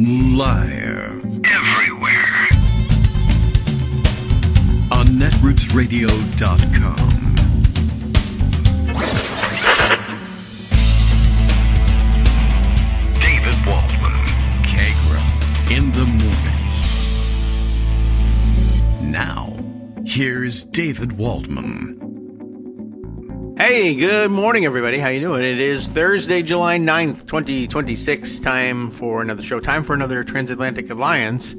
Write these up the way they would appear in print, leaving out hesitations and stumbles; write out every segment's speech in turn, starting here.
Live. Everywhere. On netrootsradio.com. David Waldman. Kagro. In the morning. Now, here's David Waldman. Hey, good morning, everybody. How you doing? It is Thursday, July 9th, 2026. Time for another show. Time for another transatlantic alliance,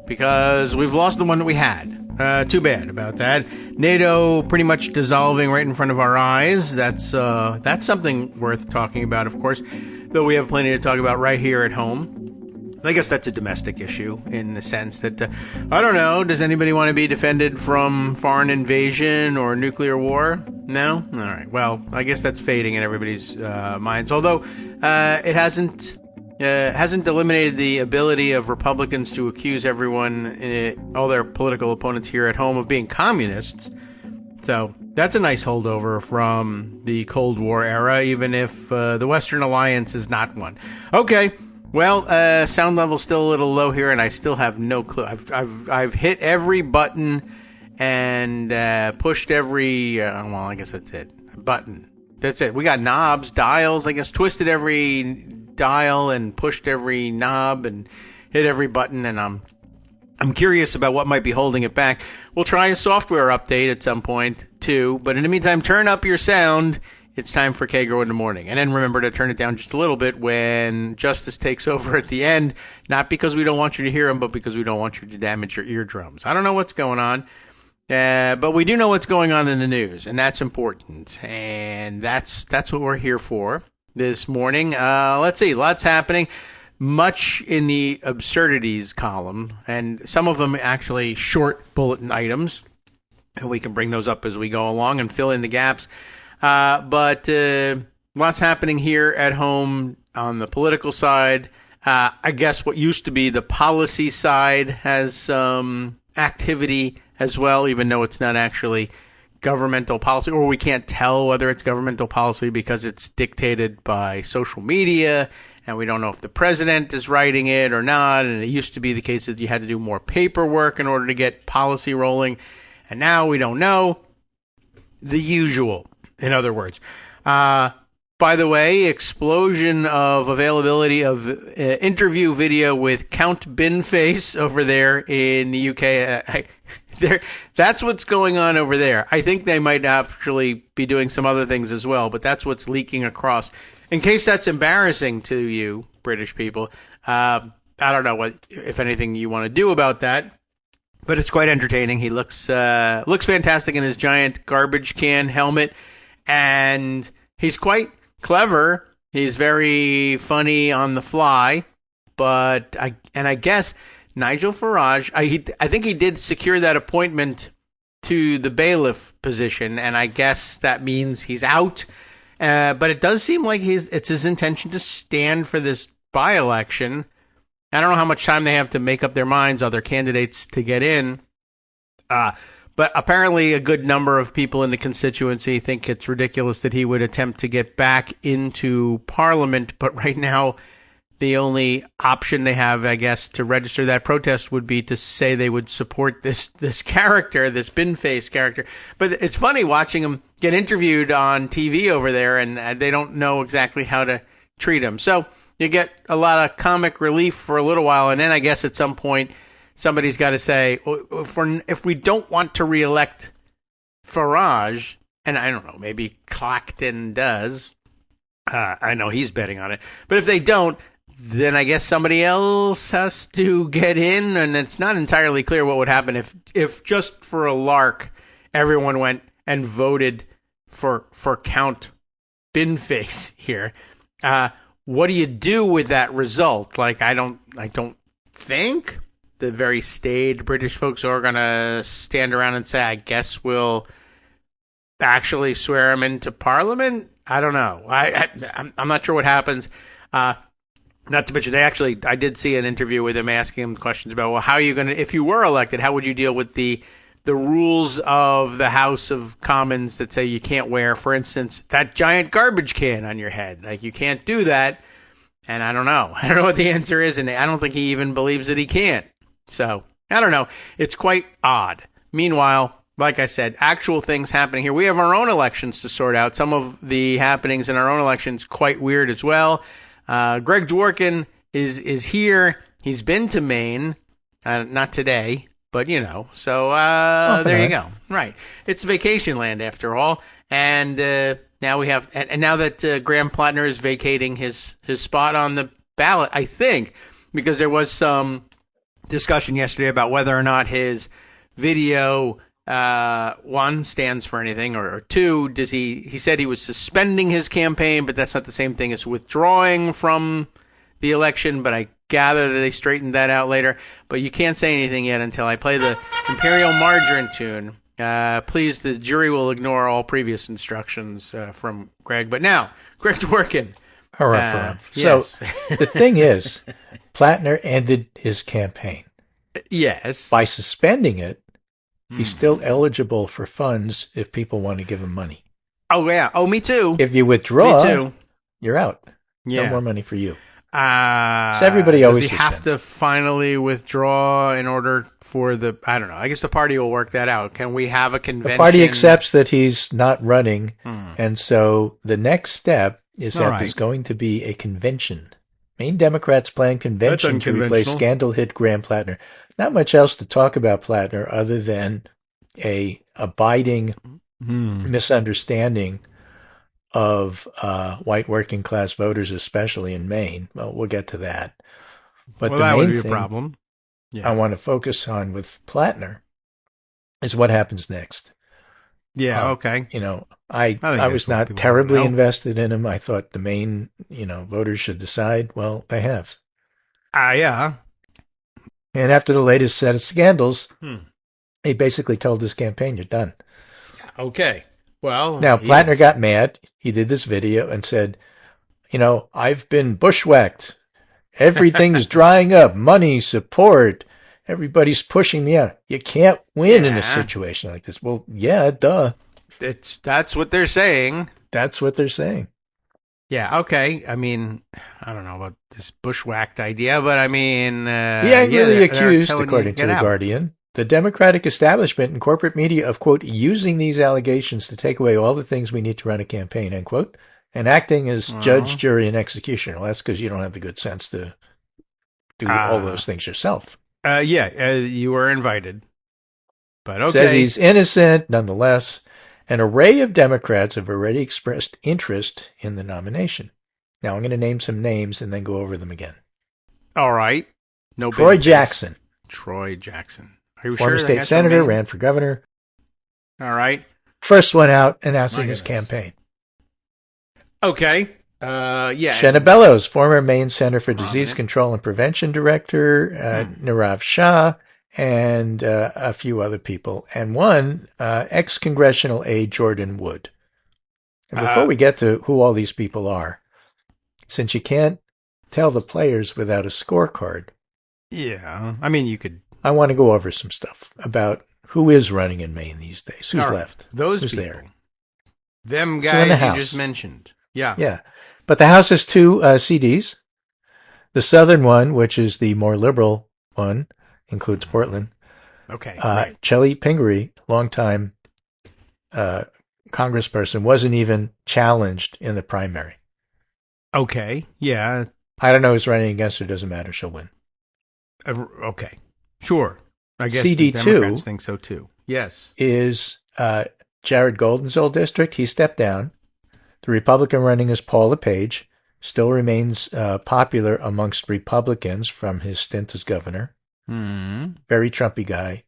because we've lost the one that we had. Too bad about that. NATO pretty much dissolving right in front of our eyes. That's something worth talking about, of course, though we have plenty to talk about right here at home. I guess that's a domestic issue in the sense that, I don't know, does anybody want to be defended from foreign invasion or nuclear war? No? All right. Well, I guess that's fading in everybody's minds, although it hasn't eliminated the ability of Republicans to accuse everyone, all their political opponents here at home, of being communists. So that's a nice holdover from the Cold War era, even if the Western Alliance is not one. Okay. Well, sound level's still a little low here, and I still have no clue. I've hit every button and pushed every. Well, I guess that's it. Button. That's it. We got knobs, dials. I guess twisted every dial and pushed every knob and hit every button. And I'm curious about what might be holding it back. We'll try a software update at some point too. But in the meantime, turn up your sound. It's time for Kagro in the morning. And then remember to turn it down just a little bit when Justice takes over at the end, not because we don't want you to hear him, but because we don't want you to damage your eardrums. I don't know what's going on, but we do know what's going on in the news, and that's important. And that's what we're here for this morning. Let's see, lots happening. Much in the absurdities column, and some of them actually short bulletin items. And we can bring those up as we go along and fill in the gaps. But lots happening here at home on the political side. I guess what used to be the policy side has some activity as well, even though it's not actually governmental policy, or we can't tell whether it's governmental policy because it's dictated by social media, and we don't know if the president is writing it or not. And it used to be the case that you had to do more paperwork in order to get policy rolling, and now we don't know. The usual. In other words, by the way, explosion of availability of interview video with Count Binface over there in the UK. That's what's going on over there. I think they might actually be doing some other things as well, but that's what's leaking across. In case that's embarrassing to you, British people, I don't know what, if anything, you want to do about that. But it's quite entertaining. He looks fantastic in his giant garbage can helmet. And he's quite clever. He's very funny on the fly. But I guess Nigel Farage, I think he did secure that appointment to the bailiff position, and I guess that means he's out. But it does seem like it's his intention to stand for this by-election. I don't know how much time they have to make up their minds, other candidates, to get in. But apparently a good number of people in the constituency think it's ridiculous that he would attempt to get back into Parliament. But right now, the only option they have, I guess, to register that protest would be to say they would support this character, this Binface character. But it's funny watching him get interviewed on TV over there, and they don't know exactly how to treat him. So you get a lot of comic relief for a little while, and then I guess at some point, somebody's got to say, if we don't want to reelect Farage, and I don't know, maybe Clacton does. I know he's betting on it. But if they don't, then I guess somebody else has to get in, and it's not entirely clear what would happen if just for a lark, everyone went and voted for Count Binface here. What do you do with that result? Like, I don't think the very staid British folks are going to stand around and say, I guess we'll actually swear him into Parliament. I don't know. I'm not sure what happens. Not to mention, I did see an interview with him asking him questions about, well, how are you going to, if you were elected, how would you deal with the rules of the House of Commons that say you can't wear, for instance, that giant garbage can on your head? Like, you can't do that. And I don't know. I don't know what the answer is, and I don't think he even believes that he can't. So, I don't know. It's quite odd. Meanwhile, like I said, actual things happening here. We have our own elections to sort out. Some of the happenings in our own elections quite weird as well. Greg Dworkin is here. He's been to Maine, not today, but So there you go. Right. It's vacation land after all. And now we have, and now that Graham Platner is vacating his spot on the ballot, I think, because there was some discussion yesterday about whether or not his video one stands for anything, or two, does he said he was suspending his campaign, but that's not the same thing as withdrawing from the election, but I gather that they straightened that out later. But you can't say anything yet until I play the Imperial Margarine tune. Please, the jury will ignore all previous instructions from Greg. But now, Greg Dworkin. Hurrah. Yes. So the thing is, Platner ended his campaign. Yes. By suspending it, he's still eligible for funds if people want to give him money. Oh, yeah. Oh, me too. If you withdraw, me too. You're out. Yeah. No more money for you. So everybody always does he have to finally withdraw in order for the, I don't know, I guess the party will work that out. Can we have a convention? The party accepts that he's not running, and so the next step is that there's going to be a convention. Maine Democrats plan convention to replace scandal hit Graham Platner. Not much else to talk about Platner other than a abiding misunderstanding of white working class voters, especially in Maine. Well, we'll get to that. But the that main would be thing a problem. Yeah. I want to focus on with Platner is what happens next. Yeah, okay. I was not terribly invested in him. I thought the Maine, voters should decide. Well, they have. Yeah. And after the latest set of scandals, he basically told his campaign, "You're done." Okay. Well, now Platner got mad. He did this video and said, "I've been bushwhacked. Everything's drying up. Money, support. Everybody's pushing me out. You can't win in a situation like this." Well, yeah, duh. That's what they're saying. That's what they're saying. Yeah, okay. I mean, I don't know about this bushwhacked idea, but I mean... he angrily accused, according to The Guardian, the Democratic establishment and corporate media of, quote, using these allegations to take away all the things we need to run a campaign, end quote, and acting as judge, jury, and executioner. Well, that's because you don't have the good sense to do all those things yourself. You were invited. But okay. Says he's innocent, nonetheless. An array of Democrats have already expressed interest in the nomination. Now, I'm going to name some names and then go over them again. All right. Troy Jackson. Troy Jackson. Are you Former state senator, ran for governor. All right. First one out, announcing his campaign. Okay. Shenna Bellows, former Maine Center for Disease Control and Prevention director, Nirav Shah, and a few other people, and one ex-congressional aide, Jordan Wood. And before we get to who all these people are, since you can't tell the players without a scorecard, I mean, you could. I want to go over some stuff about who is running in Maine these days. Who's left? Who's people. There? Them guys you just mentioned. Yeah. But the House has two CDs. The southern one, which is the more liberal one, includes Portland. Okay. Chelly Pingree, longtime congressperson, wasn't even challenged in the primary. Okay. Yeah. I don't know who's running against her. Doesn't matter. She'll win. Okay. Sure. I guess CD2 the Democrats think so too. Yes. Is Jared Golden's old district. He stepped down. The Republican running is Paul LePage. Still remains popular amongst Republicans from his stint as governor. Very Trumpy guy.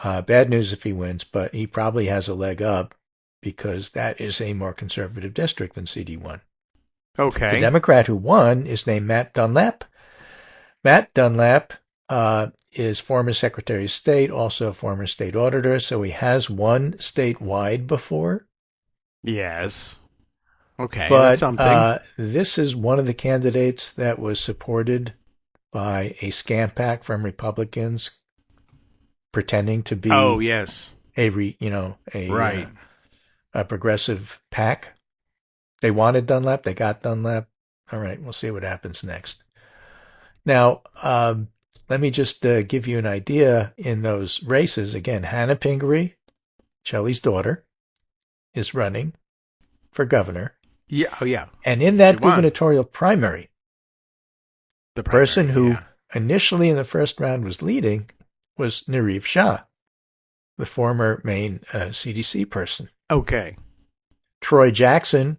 Bad news if he wins, but he probably has a leg up because that is a more conservative district than CD1. Okay. The Democrat who won is named Matt Dunlap. Matt Dunlap is former Secretary of State, also a former state auditor, so he has won statewide before. Yes. Okay, but that's something. This is one of the candidates that was supported by a scam pack from Republicans pretending to be a progressive pack. They wanted Dunlap, they got Dunlap. All right, we'll see what happens next. Now, let me just give you an idea in those races. Again, Hannah Pingree, Shelley's daughter, is running for governor. Yeah. Oh, yeah. And in that She won. gubernatorial primary, The person who yeah. initially in the first round was leading was Nareeb Shah, the former Maine CDC person. Okay. Troy Jackson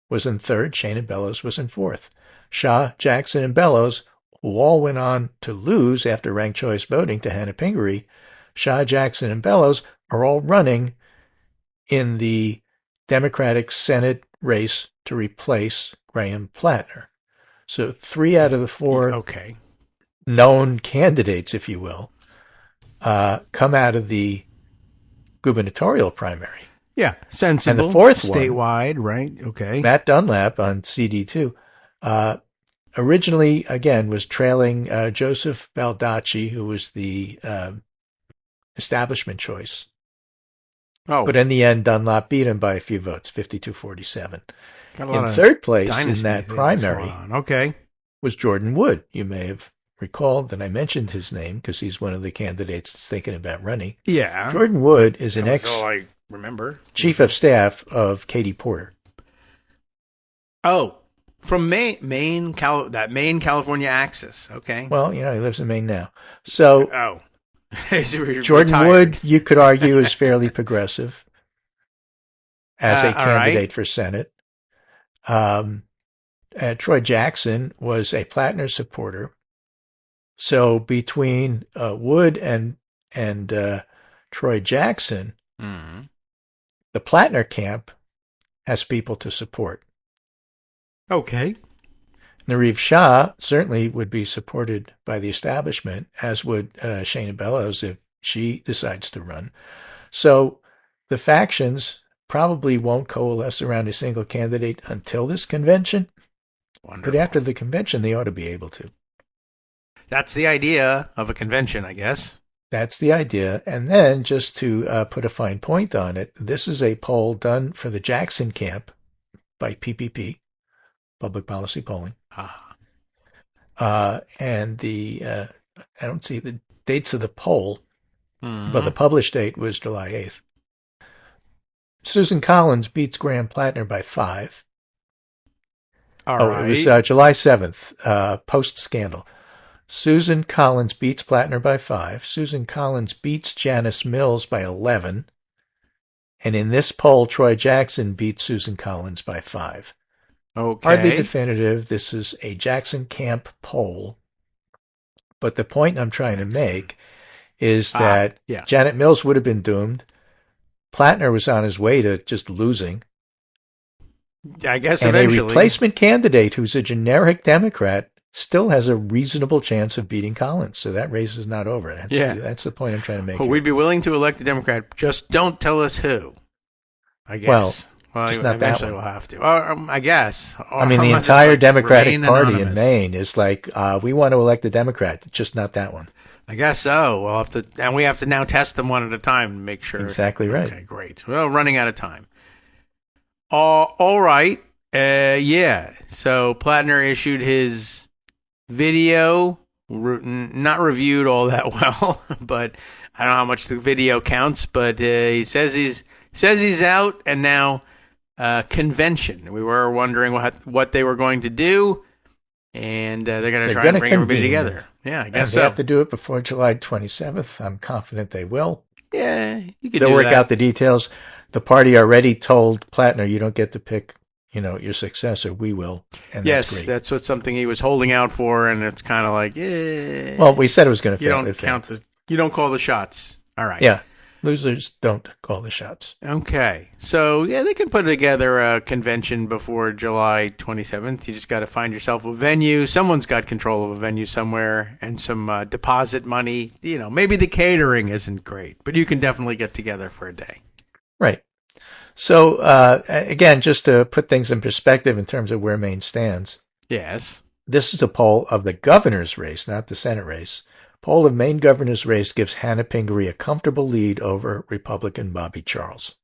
was in third. Shana Bellows was in fourth. Shah, Jackson, and Bellows, who all went on to lose after ranked choice voting to Hannah Pingree, Shah, Jackson, and Bellows are all running in the Democratic Senate race to replace Graham Platner. So 3 out of the 4 known candidates, if you will, come out of the gubernatorial primary. Yeah, sensible. And the fourth statewide, right? Okay. Matt Dunlap on CD2, originally, again, was trailing Joseph Baldacci, who was the establishment choice. Oh. But in the end, Dunlap beat him by a few votes, 52-47. In third place in that primary okay. was Jordan Wood. You may have recalled that I mentioned his name because he's one of the candidates that's thinking about running. Yeah. Jordan Wood is an I remember. Chief of Staff of Katie Porter. Oh, from Maine, California axis. Okay. Well, he lives in Maine now. So, Jordan Wood, you could argue, is fairly progressive as a candidate for Senate. Troy Jackson was a Platner supporter. So between Wood and Troy Jackson, the Platner camp has people to support. Okay. Nareeb Shah certainly would be supported by the establishment, as would Shana Bellows if she decides to run. So the factions probably won't coalesce around a single candidate until this convention. Wonderful. But after the convention, they ought to be able to. That's the idea of a convention, I guess. That's the idea. And then just to put a fine point on it, this is a poll done for the Jackson camp by PPP, Public Policy Polling. And I don't see the dates of the poll, but the published date was July 8th. Susan Collins beats Graham Platner by 5. It was July 7th, post-scandal. Susan Collins beats Platner by 5. Susan Collins beats Janice Mills by 11. And in this poll, Troy Jackson beats Susan Collins by 5. Okay. Hardly definitive. This is a Jackson camp poll. But the point I'm trying to make is that Janet Mills would have been doomed. Platner was on his way to just losing. I guess and eventually. A replacement candidate who's a generic Democrat still has a reasonable chance of beating Collins. So that race is not over. That's the point I'm trying to make. Well, we'd be willing to elect a Democrat. Just don't tell us who. I guess. Well, just not eventually that one. we'll have to. I guess. I mean, the entire Democratic Party in Maine is like, we want to elect a Democrat, just not that one. I guess so. We'll have to, and we have to now test them one at a time to make sure. Exactly right. Okay, great. Well, running out of time. All right. So Platner issued his video, not reviewed all that well, but I don't know how much the video counts. But he says he's out, and now convention. We were wondering what they were going to do, and they're going to try and bring everybody together. Yeah, I guess so. They have to do it before July 27th. I'm confident they will. Yeah, you could. They'll work out the details. The party already told Platner, you don't get to pick, your successor. We will. And yes, that's great. That's what something he was holding out for, and it's kind of like, Well, we said it was going to fail. You don't call the shots. All right. Yeah. Losers don't call the shots. Okay. So, they can put together a convention before July 27th. You just got to find yourself a venue. Someone's got control of a venue somewhere and some deposit money. Maybe the catering isn't great, but you can definitely get together for a day. Right. So, again, just to put things in perspective in terms of where Maine stands. Yes. This is a poll of the governor's race, not the Senate race. Poll of Maine governor's race gives Hannah Pingree a comfortable lead over Republican Bobby Charles.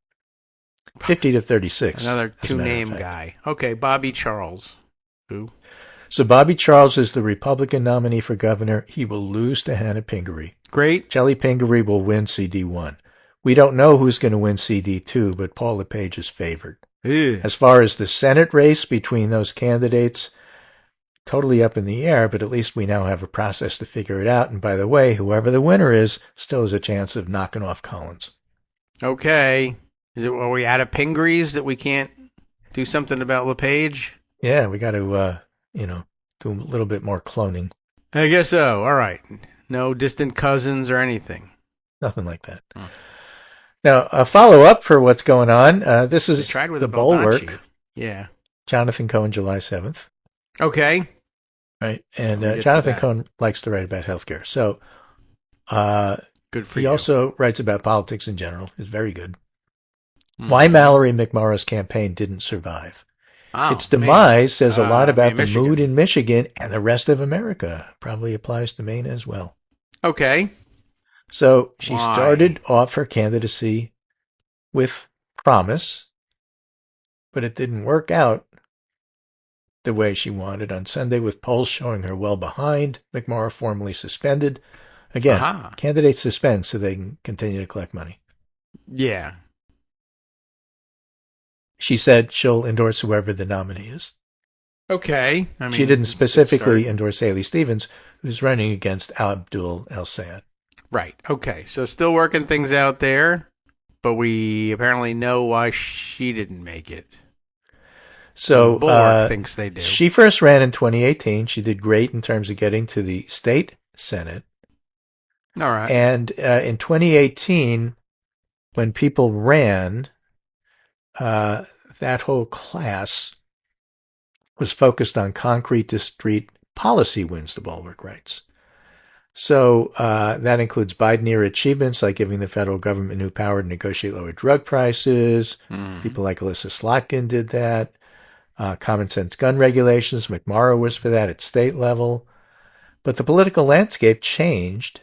50-36. Another two-name guy. Okay, Bobby Charles. Who? So Bobby Charles is the Republican nominee for governor. He will lose to Hannah Pingree. Great. Shelley Pingree will win CD1. We don't know who's going to win CD2, but Paul LePage is favored. Ew. As far as the Senate race between those candidates, totally up in the air, but at least we now have a process to figure it out. And by the way, whoever the winner is still has a chance of knocking off Collins. Okay. Are we out of Pingrees that we can't do something about LePage? Yeah, we got to, do a little bit more cloning. I guess so. All right. No distant cousins or anything. Nothing like that. Now, a follow-up for what's going on. This is tried with the a Bulwark. Baldacci. Yeah. Jonathan Cohen, July 7th. Okay. Right. And We'll get to Jonathan that. Cohen likes to write about healthcare. So Good for he you. also writes about politics in general. He's very good. Mhm. Why Mallory McMorrow's campaign didn't survive. Oh, Its demise says a lot about Maine, the Michigan. mood in Michigan and the rest of America. Probably applies to Maine as well. Okay. So she Why? started off her candidacy with promise, but it didn't work out the way she wanted on Sunday, with polls showing her well behind. McMorrow formally suspended. Again, Aha. candidates suspend so they can continue to collect money. Yeah. She said she'll endorse whoever the nominee is. Okay. I mean, She didn't it's a good specifically start. endorse Haley Stevens, who's running against Abdul El-Sayed. Right. Okay. So still working things out there, but we apparently know why she didn't make it. So Bulwark thinks they do. she first ran in 2018. She did great in terms of getting to the state Senate. All right. And in 2018, when people ran, that whole class was focused on concrete to street policy wins, the Bulwark writes. So that includes Biden-era achievements like giving the federal government new power to negotiate lower drug prices. People like Alyssa Slotkin did that. Common sense gun regulations. McMorrow was for that at state level. But the political landscape changed.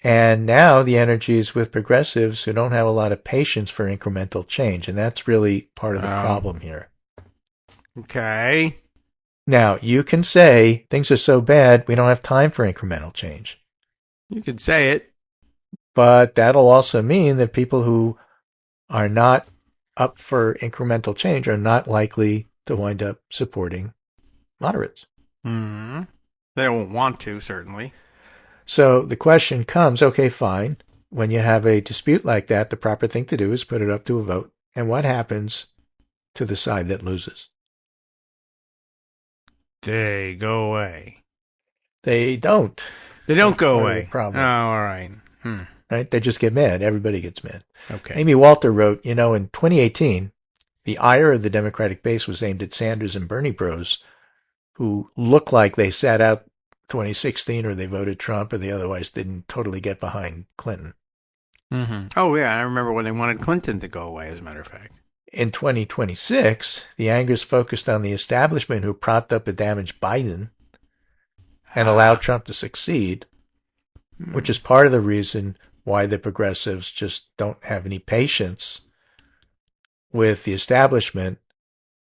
And now the energy is with progressives who don't have a lot of patience for incremental change. And that's really part of the problem here. Okay. Now, you can say things are so bad, we don't have time for incremental change. You could say it. But that'll also mean that people who are not up for incremental change are not likely to wind up supporting moderates. Mm-hmm. They don't want to, certainly. So the question comes, okay, fine. When you have a dispute like that, the proper thing to do is put it up to a vote. And what happens to the side that loses? They go away. They don't. They don't That's go part of away. the problem. Oh, all right. Right? They just get mad. Everybody gets mad. Okay. Amy Walter wrote, in 2018, the ire of the Democratic base was aimed at Sanders and Bernie bros, who looked like they sat out 2016 or they voted Trump or they otherwise didn't totally get behind Clinton. Mm-hmm. Oh, yeah. I remember when they wanted Clinton to go away, as a matter of fact. In 2026, the anger's focused on the establishment who propped up a damaged Biden and allowed Trump to succeed, which is part of the reason why the progressives just don't have any patience with the establishment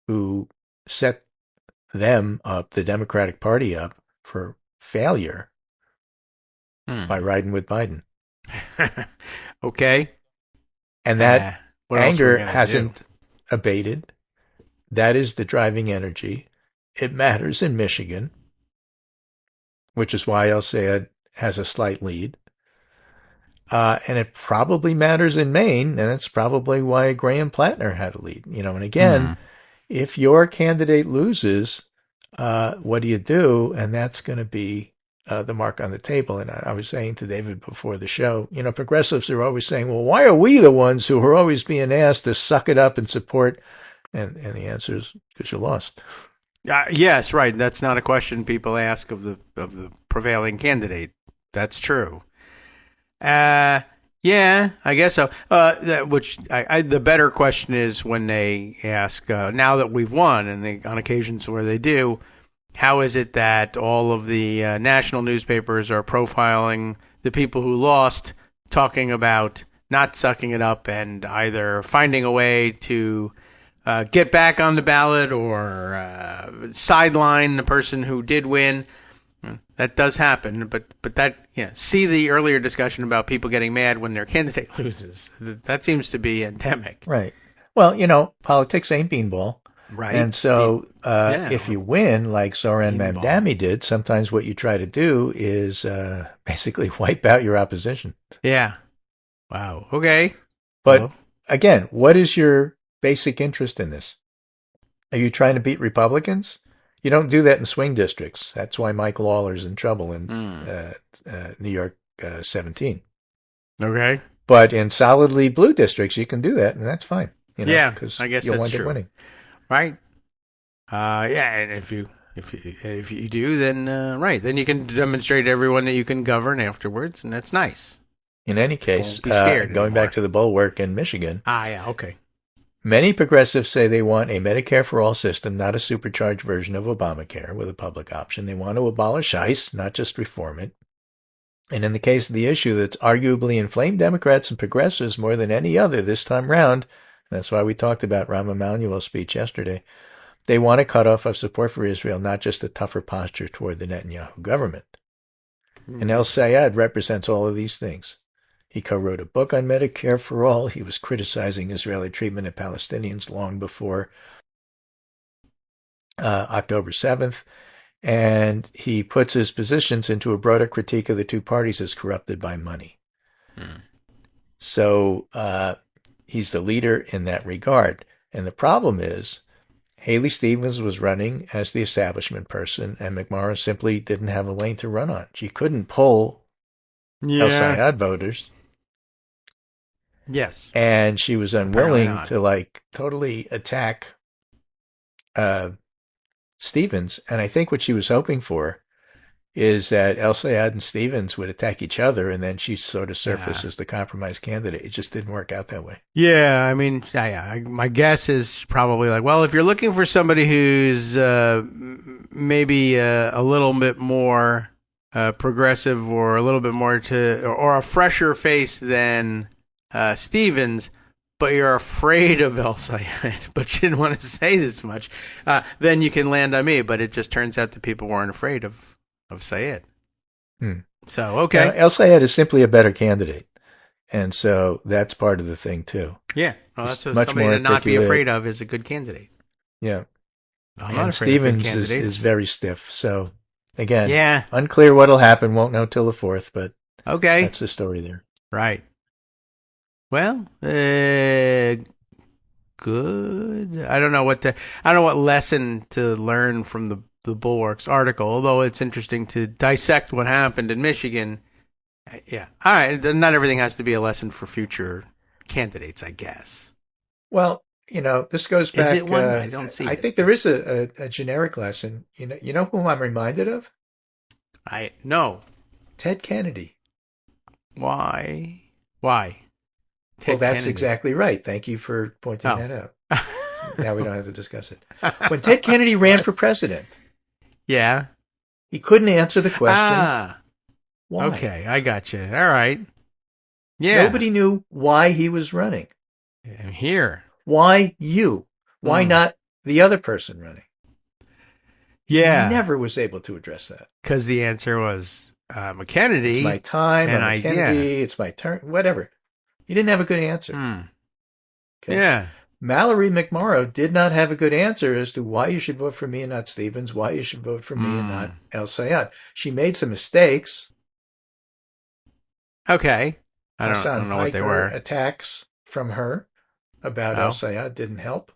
who set them up, the Democratic Party up, for failure by riding with Biden. Okay. And that what else are we anger gonna hasn't do? abated. That is the driving energy. It matters in Michigan, which is why El-Sayed has a slight lead. And it probably matters in Maine, and that's probably why Graham Platner had a lead. And again, if your candidate loses, what do you do? And that's going to be the mark on the table. And I was saying to David before the show, progressives are always saying, well, why are we the ones who are always being asked to suck it up and support? And the answer is because you lost. Yes, right. That's not a question people ask of the prevailing candidate. That's true. Yeah, I guess so. The better question is when they ask, now that we've won, and on occasions where they do, how is it that all of the national newspapers are profiling the people who lost, talking about not sucking it up and either finding a way to get back on the ballot or sideline the person who did win. That does happen, but that, see the earlier discussion about people getting mad when their candidate loses. That seems to be endemic. Right. Well, politics ain't beanball. Right. And so if you win, like Zoran Mamdani did, sometimes what you try to do is basically wipe out your opposition. Yeah. Wow. Okay. But again, what is your basic interest in this? Are you trying to beat Republicans? You don't do that in swing districts. That's why Mike Lawler's in trouble in New York 17. Okay. But in solidly blue districts, you can do that, and that's fine. I guess you'll that's wind up true. winning. Right. And if you do, then then you can demonstrate to everyone that you can govern afterwards, and that's nice. In any case, Don't be scared going anymore. back to the bulwark in Michigan. Okay. Many progressives say they want a Medicare for all system, not a supercharged version of Obamacare with a public option. They want to abolish ICE, not just reform it. And in the case of the issue that's arguably inflamed Democrats and progressives more than any other this time round, that's why we talked about Rahm Emanuel's speech yesterday, they want a cutoff of support for Israel, not just a tougher posture toward the Netanyahu government. And El Sayed represents all of these things. He co-wrote a book on Medicare for All. He was criticizing Israeli treatment of Palestinians long before October 7th. And he puts his positions into a broader critique of the two parties as corrupted by money. So he's the leader in that regard. And the problem is Haley Stevens was running as the establishment person, and McMorrow simply didn't have a lane to run on. She couldn't pull El Sayed voters. Yes. And she was unwilling to totally attack Stevens. And I think what she was hoping for is that El Sayed and Stevens would attack each other, and then she sort of surfaced as the compromise candidate. It just didn't work out that way. Yeah, I mean, my guess is probably if you're looking for somebody who's maybe a little bit more progressive or a little bit more or a fresher face than Stevens, but you're afraid of El Sayed, but you didn't want to say this much, then you can land on me. But it just turns out that people weren't afraid of Sayed. So, okay. Now, El Sayed is simply a better candidate. And so that's part of the thing, too. Yeah. Well, that's much somebody more to not be afraid of is a good candidate. Yeah. And Stevens is very stiff. So, again, unclear what will happen. Won't know till the 4th, but that's the story there. Right. Well, good. I don't know what lesson to learn from the Bulwark's article, although it's interesting to dissect what happened in Michigan. Yeah. All right. Not everything has to be a lesson for future candidates, I guess. Well, this goes back. Is it one? I don't see I it. think there is a generic lesson. You know whom I'm reminded of? No. Ted Kennedy. Why? Well, that's exactly right. Thank you for pointing that out. Now we don't have to discuss it. When Ted Kennedy ran for president, he couldn't answer the question. Why? Okay, I got you. All right. Yeah. Nobody knew why he was running. I'm here. Why you? Why not the other person running? Yeah. He never was able to address that. Because the answer was, I'm a Kennedy. It's my time. I'm a Kennedy. It's my turn. Whatever. He didn't have a good answer. Okay? Yeah. Mallory McMorrow did not have a good answer as to why you should vote for me and not Stevens, why you should vote for me and not El Sayed. She made some mistakes. Okay. I don't know what they were. Attacks from her about El Sayed didn't help.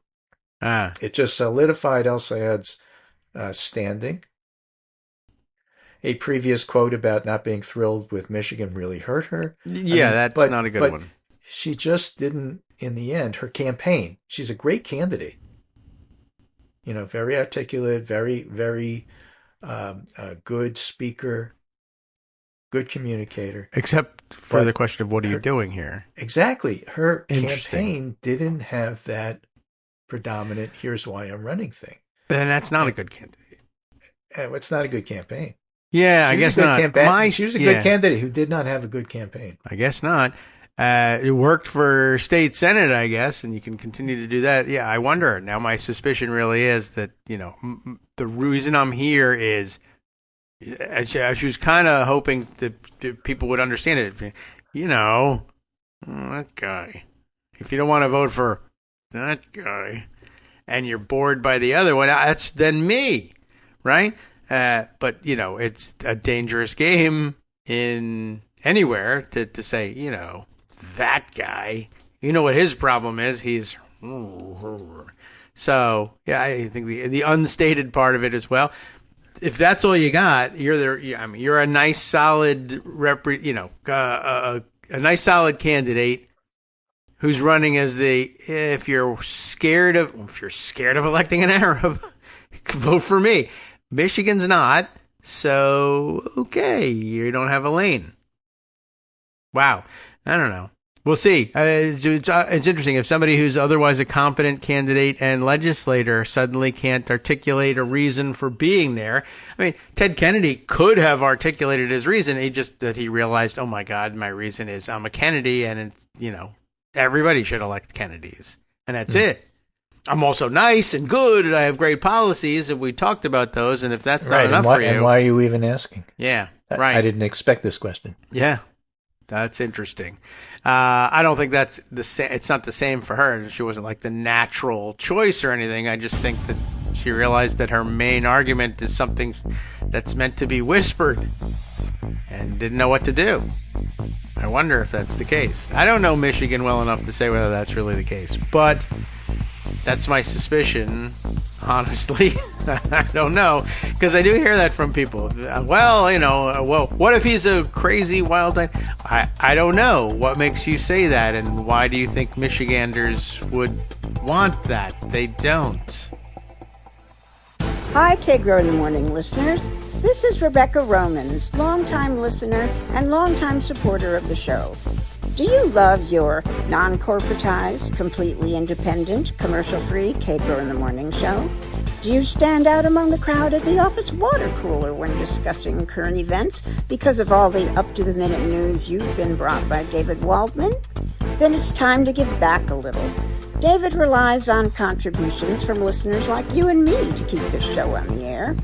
Ah. It just solidified El Sayed's standing. A previous quote about not being thrilled with Michigan really hurt her. Yeah, that's not a good one. She just didn't, in the end, her campaign. She's a great candidate. Very articulate, very, very good speaker, good communicator. Except for the question of what are you doing here? Exactly. Her campaign didn't have that predominant, here's why I'm running thing. Then that's not a good candidate. It's not a good campaign. Yeah, I guess not. She was a good candidate who did not have a good campaign. I guess not. It worked for state senate, I guess, and you can continue to do that. Yeah, I wonder. Now my suspicion really is that, the reason I'm here is, she was kind of hoping that people would understand it. That guy. If you don't want to vote for that guy and you're bored by the other one, that's then me, right? But, it's a dangerous game in anywhere to say, that guy, what his problem is. He's so, yeah, I think the unstated part of it as well. If that's all you got, you're a nice solid a nice solid candidate who's running as if you're scared of electing an Arab, vote for me. Michigan's not, so okay, you don't have a lane. Wow, I don't know. We'll see. It's interesting. If somebody who's otherwise a competent candidate and legislator suddenly can't articulate a reason for being there. I mean, Ted Kennedy could have articulated his reason. He realized, oh my God, my reason is I'm a Kennedy, and it's, everybody should elect Kennedys, and that's it. I'm also nice and good, and I have great policies, and we talked about those. And if that's not enough for you, and why are you even asking? Yeah, right. I didn't expect this question. Yeah. That's interesting. I don't think that's it's not the same for her. She wasn't like the natural choice or anything. I just think that she realized that her main argument is something that's meant to be whispered and didn't know what to do. I wonder if that's the case. I don't know Michigan well enough to say whether that's really the case, but that's my suspicion, honestly. I don't know, because I do hear that from people. Well, what if he's a crazy wild type? I don't know. What makes you say that, and why do you think Michiganders would want that? They don't. Hi, Kagro in the Morning listeners. This is Rebecca Romans, longtime listener and longtime supporter of the show. Do you love your non-corporatized, completely independent, commercial-free Kagro in the Morning show? Do you stand out among the crowd at the office water cooler when discussing current events because of all the up-to-the-minute news you've been brought by David Waldman? Then it's time to give back a little. David relies on contributions from listeners like you and me to keep this show on the air.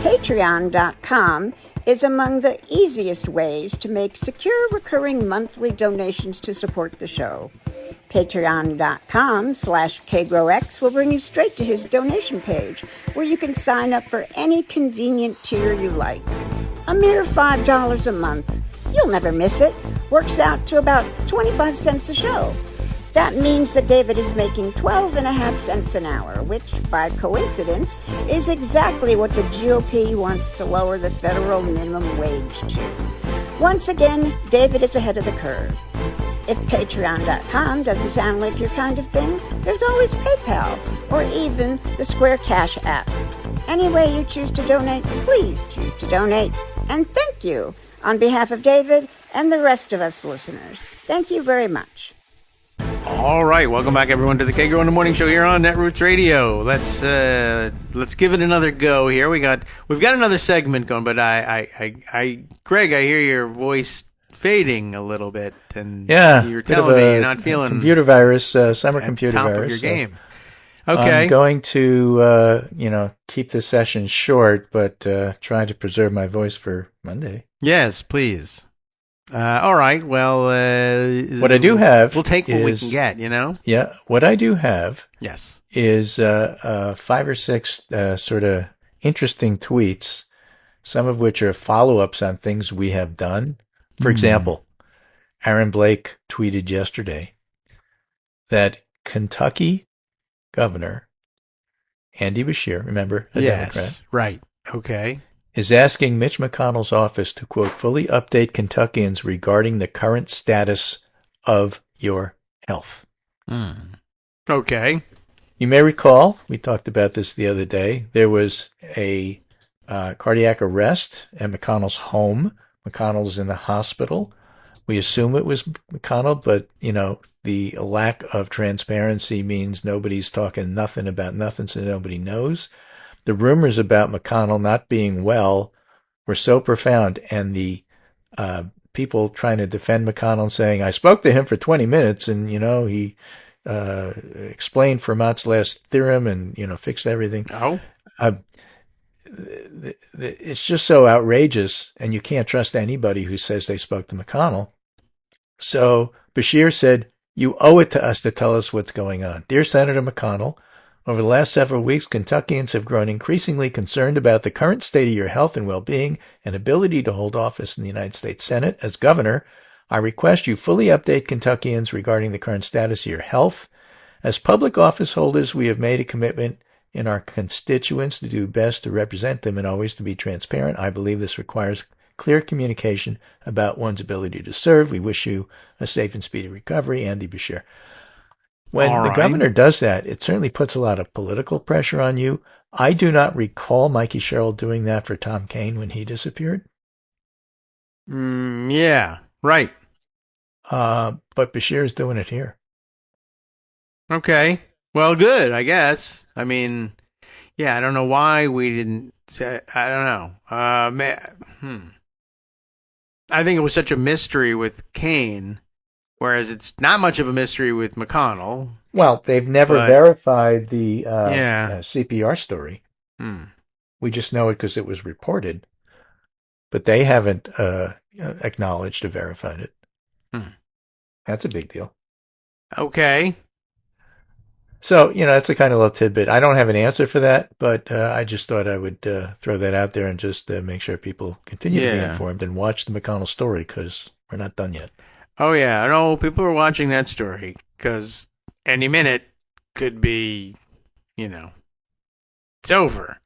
Patreon.com is among the easiest ways to make secure recurring monthly donations to support the show. Patreon.com/KagroX will bring you straight to his donation page, where you can sign up for any convenient tier you like. A mere $5 a month. You'll never miss it. Works out to about 25 cents a show. That means that David is making 12.5 cents an hour, which, by coincidence, is exactly what the GOP wants to lower the federal minimum wage to. Once again, David is ahead of the curve. If Patreon.com doesn't sound like your kind of thing, there's always PayPal, or even the Square Cash app. Any way you choose to donate, please choose to donate. And thank you on behalf of David and the rest of us listeners. Thank you very much. All right, welcome back everyone to the Kagro in the Morning Show here on Netroots Radio. Let's give it another go here. We've got another segment going, but Greg, I hear your voice fading a little bit, and you're telling me you're not feeling computer virus, summer computer top virus. Of your game. Okay, I'm going to keep the session short, but try to preserve my voice for Monday. Yes, please. All right. Well, what I do have, we'll take what we can get. Yeah. What I do have, yes, is 5 or 6 sort of interesting tweets, some of which are follow-ups on things we have done. For example, Aaron Blake tweeted yesterday that Kentucky Governor Andy Beshear, remember, a Democrat, right? Okay. is asking Mitch McConnell's office to, quote, fully update Kentuckians regarding the current status of your health. Okay. You may recall, we talked about this the other day, there was a cardiac arrest at McConnell's home. McConnell's in the hospital. We assume it was McConnell, but, the lack of transparency means nobody's talking nothing about nothing, so nobody knows. The rumors about McConnell not being well were so profound, and the people trying to defend McConnell saying, I spoke to him for 20 minutes and, he explained Fermat's last theorem and, fixed everything. Oh. It's just so outrageous, and you can't trust anybody who says they spoke to McConnell. So Beshear said, you owe it to us to tell us what's going on. Dear Senator McConnell, over the last several weeks, Kentuckians have grown increasingly concerned about the current state of your health and well-being and ability to hold office in the United States Senate. As governor, I request you fully update Kentuckians regarding the current status of your health. As public office holders, we have made a commitment in our constituents to do best to represent them and always to be transparent. I believe this requires clear communication about one's ability to serve. We wish you a safe and speedy recovery, Andy Beshear. When the governor does that, it certainly puts a lot of political pressure on you. I do not recall Mikey Sherrill doing that for Tom Kean when he disappeared. Yeah, right. But Beshear is doing it here. Okay. Well, good, I guess. I mean, yeah, I don't know why we didn't say, I don't know. I think it was such a mystery with Kean, whereas it's not much of a mystery with McConnell. Well, they've never verified the CPR story. We just know it because it was reported, but they haven't acknowledged or verified it. That's a big deal. Okay. So, that's a kind of little tidbit. I don't have an answer for that, but I just thought I would throw that out there and just make sure people continue to be informed and watch the McConnell story because we're not done yet. Oh, yeah. I know people are watching that story because any minute could be, it's over.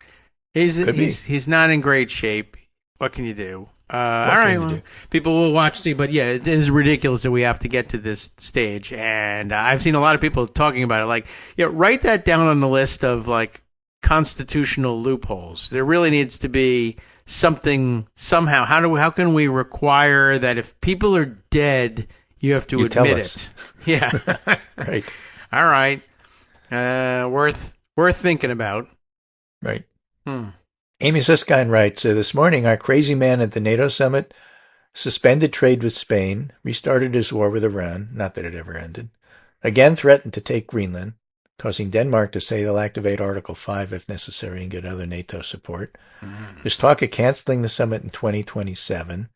He's not in great shape. What can you do? All right, people will watch, but yeah, it is ridiculous that we have to get to this stage. And I've seen a lot of people talking about it. Like, write that down on the list of like constitutional loopholes. There really needs to be something somehow. How can we require that if people are dead, you have to admit it? Yeah, right. All right, worth thinking about. Right. Amy Siskine writes, this morning our crazy man at the NATO summit suspended trade with Spain, restarted his war with Iran, not that it ever ended, again threatened to take Greenland, causing Denmark to say they'll activate Article 5 if necessary and get other NATO support. There's talk of canceling the summit in 2027.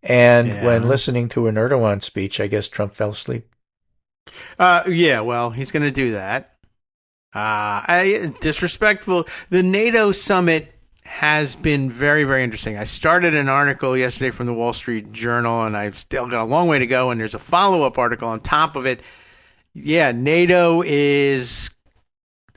And when listening to an Erdogan speech, I guess Trump fell asleep. Yeah, well, he's going to do that. Disrespectful. The NATO summit has been very, very interesting. I started an article yesterday from the Wall Street Journal, and I've still got a long way to go, and there's a follow-up article on top of it. Yeah, NATO is,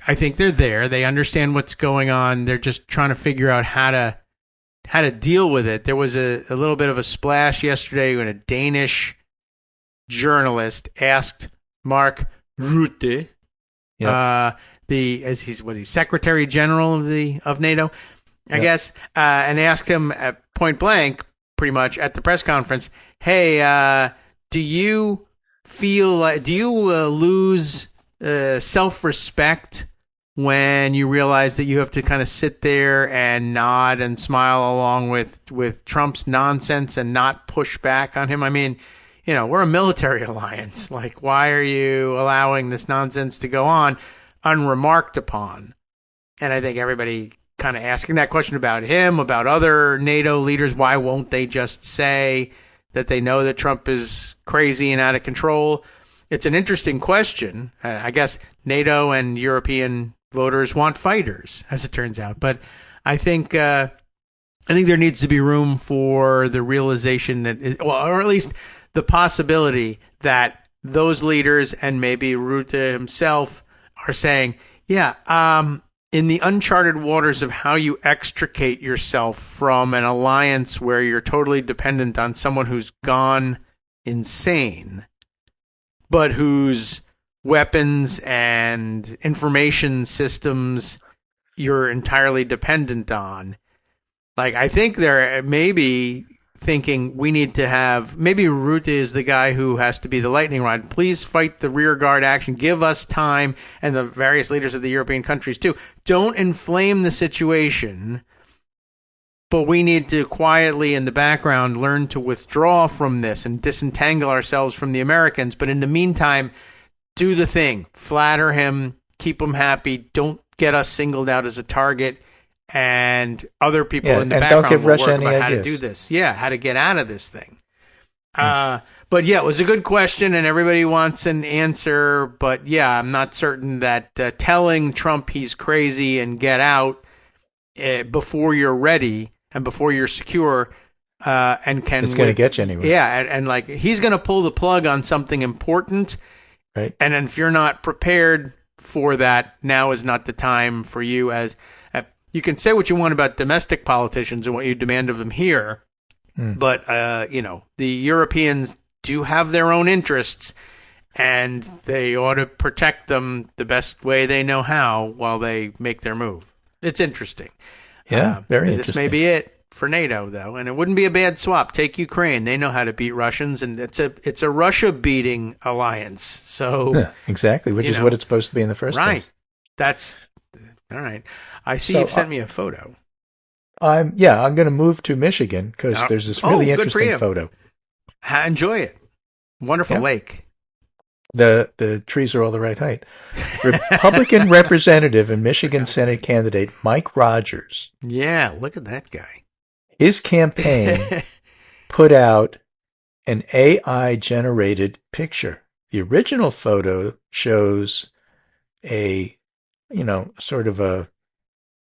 I think they're there. They understand what's going on. They're just trying to figure out how to deal with it. There was a little bit of a splash yesterday when a Danish journalist asked Mark Rutte, he's Secretary General of NATO, I guess, and asked him at point blank, pretty much at the press conference, hey, do you lose self-respect when you realize that you have to kind of sit there and nod and smile along with Trump's nonsense and not push back on him? I mean, we're a military alliance. Like, why are you allowing this nonsense to go on unremarked upon? And I think everybody kind of asking that question about him, about other NATO leaders. Why won't they just say that they know that Trump is crazy and out of control? It's an interesting question. I guess NATO and European voters want fighters, as it turns out. But I think there needs to be room for the realization that, or at least the possibility that those leaders and maybe Rutte himself are saying, in the uncharted waters of how you extricate yourself from an alliance where you're totally dependent on someone who's gone insane, but whose weapons and information systems you're entirely dependent on. Like, I think they're maybe thinking we need to have, maybe Rutte is the guy who has to be the lightning rod. Please fight the rear guard action. Give us time, and the various leaders of the European countries too. Don't inflame the situation but we need to quietly in the background learn to withdraw from this and disentangle ourselves from the Americans. But in the meantime, do the thing. Flatter him. Keep him happy. Don't get us singled out as a target. And other people in the background don't give will Russia work any about how ideas. to do this. Yeah, how to get out of this thing. But yeah, it was a good question, and everybody wants an answer. But yeah, I'm not certain that telling Trump he's crazy and get out before you're ready and before you're secure and can. It's going to get you anywhere. Yeah, and like he's going to pull the plug on something important. Right. And if you're not prepared for that, now is not the time for you. As you can say what you want about domestic politicians and what you demand of them here, but the Europeans do have their own interests, and they ought to protect them the best way they know how while they make their move. It's interesting. Yeah, very interesting. This may be it for NATO, though, and it wouldn't be a bad swap. Take Ukraine; they know how to beat Russians, and it's a Russia-beating alliance. So exactly, which is what it's supposed to be in the first place. Right. That's all right. I see you've sent me a photo. I'm going to move to Michigan because there's this really interesting photo. Enjoy it. Wonderful lake. The trees are all the right height. Republican representative and Michigan Senate candidate Mike Rogers. Yeah, look at that guy. His campaign put out an AI-generated picture. The original photo shows a, sort of a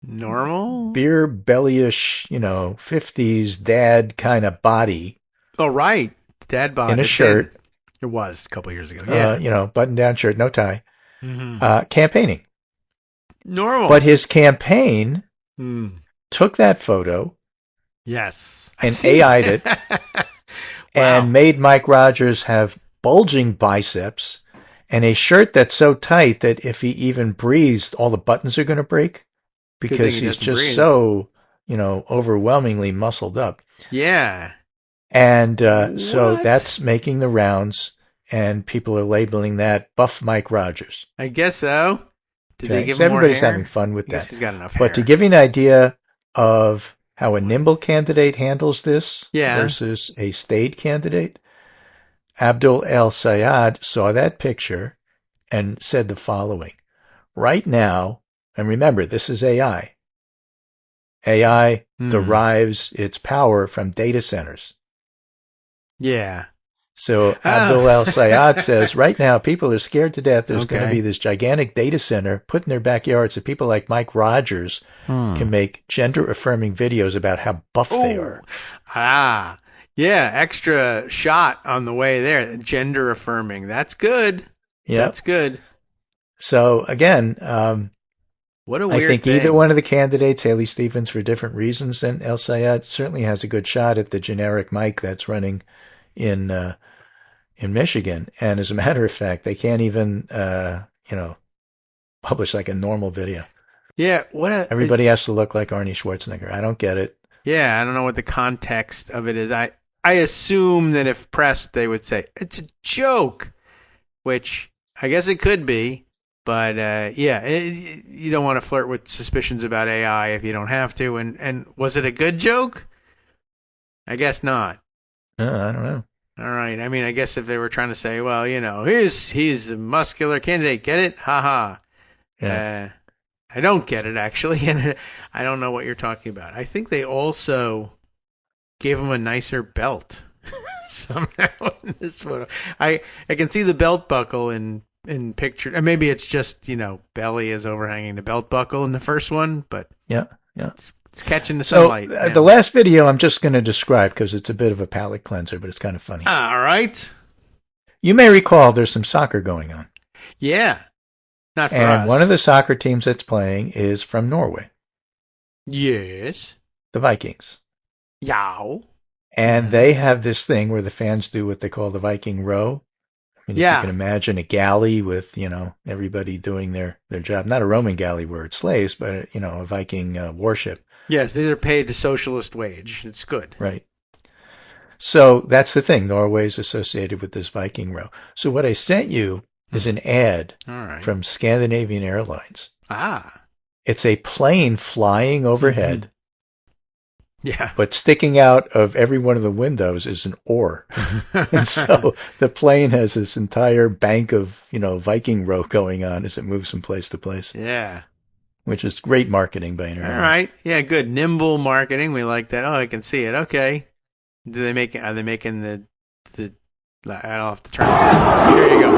normal beer bellyish, 50s dad kind of body. Oh, right. Dad bod. In a shirt. It was a couple of years ago. Yeah. Button-down shirt, no tie. Campaigning. Normal. But his campaign took that photo. Yes. And AI'd it. And made Mike Rogers have bulging biceps and a shirt that's so tight that if he even breathes, all the buttons are going to break because he's just so, overwhelmingly muscled up. Yeah. And so that's making the rounds, and people are labeling that Buff Mike Rogers. I guess so. Did they give him everybody's more hair? having fun with that. He's got enough hair. But to give you an idea of how a nimble candidate handles this versus a staid candidate, Abdul El-Sayed saw that picture and said the following. Right now, and remember, this is AI. AI derives its power from data centers. Yeah. So Abdul El-Sayed says, right now, people are scared to death. There's going to be this gigantic data center put in their backyard so people like Mike Rogers can make gender-affirming videos about how buff they are. Yeah, extra shot on the way there. Gender-affirming. That's good. Yeah. That's good. So, again, what a weird I think thing. either one of the candidates, Haley Stevens for different reasons, and El-Sayed certainly has a good shot at the generic Mike that's running in Michigan. And as a matter of fact, they can't even, publish like a normal video. Yeah. Everybody has to look like Arnie Schwarzenegger. I don't get it. Yeah, I don't know what the context of it is. I assume that if pressed, they would say, it's a joke, which I guess it could be. But, you don't want to flirt with suspicions about AI if you don't have to. And was it a good joke? I guess not. I don't know. All right. I mean, I guess if they were trying to say, well, he's a muscular candidate. Get it? Ha-ha. Yeah. I don't get it, actually. And I don't know what you're talking about. I think they also gave him a nicer belt somehow in this photo. I can see the belt buckle in picture, and maybe it's just belly is overhanging the belt buckle in the first one, but it's catching the sunlight. So the last video I'm just going to describe because it's a bit of a palate cleanser, but it's kind of funny. All right. You may recall there's some soccer going on. Yeah, not for us. And one of the soccer teams that's playing is from Norway. Yes. The Vikings. Yow. And they have this thing where the fans do what they call the Viking row. I mean, if you can imagine a galley with, everybody doing their job. Not a Roman galley where it's slaves, but, a Viking warship. Yes, they're paid the socialist wage. It's good. Right. So that's the thing. Norway's associated with this Viking row. So what I sent you is an ad from Scandinavian Airlines. Ah. It's a plane flying overhead. Yeah. But sticking out of every one of the windows is an oar. And so the plane has this entire bank of, Viking row going on as it moves from place to place. Yeah. Which is great marketing by Internet. All right. Yeah, good. Nimble marketing. We like that. Oh, I can see it. Okay. Are they making the I don't have to turn it down. There you go.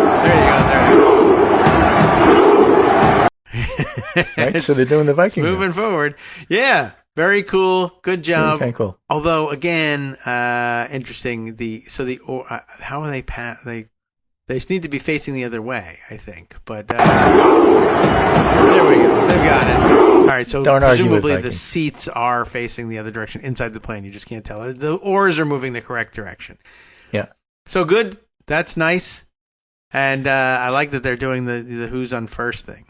Right? So they're doing the Viking row. Moving forward. Yeah. Very cool. Good job. Okay, cool. Although, again, interesting. How are they They just need to be facing the other way, I think. But there we go. They've got it. All right, so presumably the seats are facing the other direction inside the plane. You just can't tell. The oars are moving the correct direction. Yeah. So good. That's nice. And I like that they're doing the who's on first thing.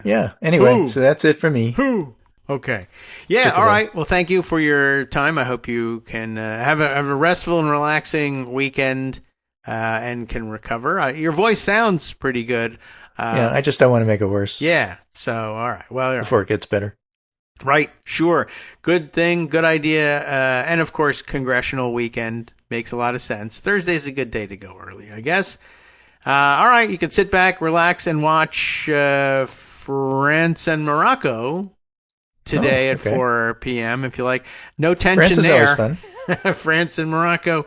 Yeah. Anyway, So that's it for me. Who? Okay. Yeah, all right. Well, thank you for your time. I hope you can have a restful and relaxing weekend and can recover. Your voice sounds pretty good. Yeah, I just don't want to make it worse. Yeah. So, all right. Well, before it gets better. Right. Sure. Good thing. Good idea. And, of course, congressional weekend makes a lot of sense. Thursday's a good day to go early, I guess. All right. You can sit back, relax, and watch France and Morocco today at 4 p.m. if you like. No tension France there. France is always fun. France and Morocco,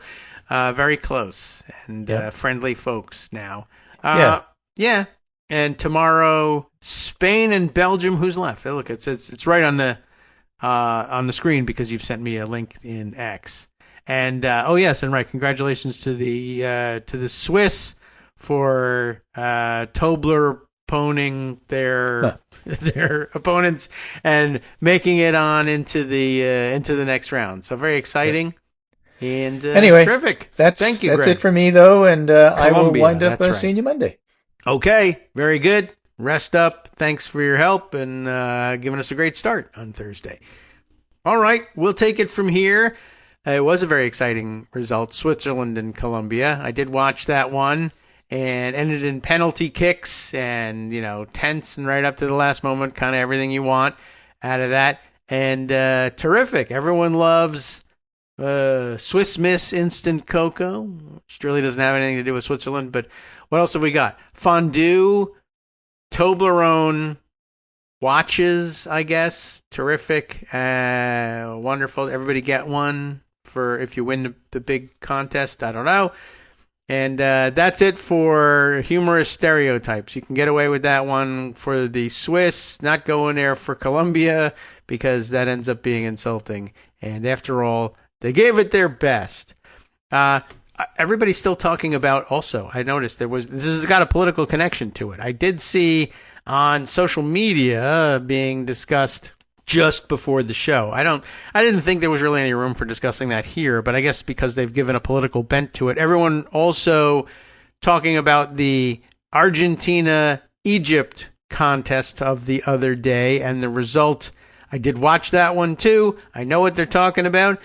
very close and friendly folks now. Yeah. And tomorrow, Spain and Belgium. Who's left? Look, it's right on the screen because you've sent me a link in X. And congratulations to the Swiss for Tobler-poning their opponents and making it on into the next round. So very exciting. And anyway, terrific. Thank you, Greg. That's it for me, though, and I will Columbia, wind up right. seeing you Monday. Okay, very good. Rest up. Thanks for your help and giving us a great start on Thursday. All right, we'll take it from here. It was a very exciting result, Switzerland and Colombia. I did watch that one and ended in penalty kicks and, tense and right up to the last moment, kind of everything you want out of that. And terrific. Everyone loves Swiss Miss Instant Cocoa, which really doesn't have anything to do with Switzerland. But what else have we got? Fondue, Toblerone watches, I guess. Terrific. Wonderful. Everybody get one for if you win the big contest. I don't know. And that's it for humorous stereotypes. You can get away with that one for the Swiss, not going there for Colombia because that ends up being insulting. And after all, they gave it their best. Everybody's still talking about also, I noticed this has got a political connection to it. I did see on social media being discussed just before the show. I didn't think there was really any room for discussing that here, but I guess because they've given a political bent to it. Everyone also talking about the Argentina-Egypt contest of the other day and the result. I did watch that one too. I know what they're talking about.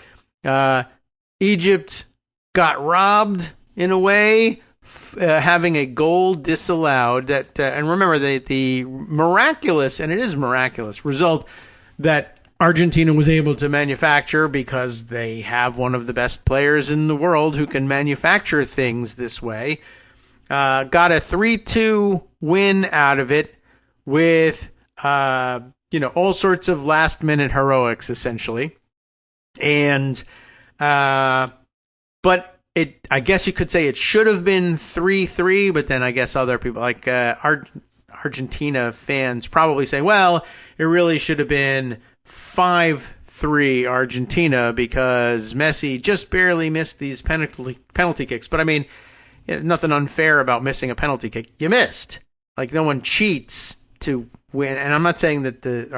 Egypt got robbed in a way, having a goal disallowed. And remember, the miraculous, and it is miraculous, result that Argentina was able to manufacture because they have one of the best players in the world who can manufacture things this way. Got a 3-2 win out of it with all sorts of last-minute heroics, essentially. And but I guess you could say it should have been 3-3, but then I guess other people like Argentina fans probably say, well, it really should have been 5-3 Argentina because Messi just barely missed these penalty kicks. But I mean, nothing unfair about missing a penalty kick. You missed. Like no one cheats to win. And I'm not saying that the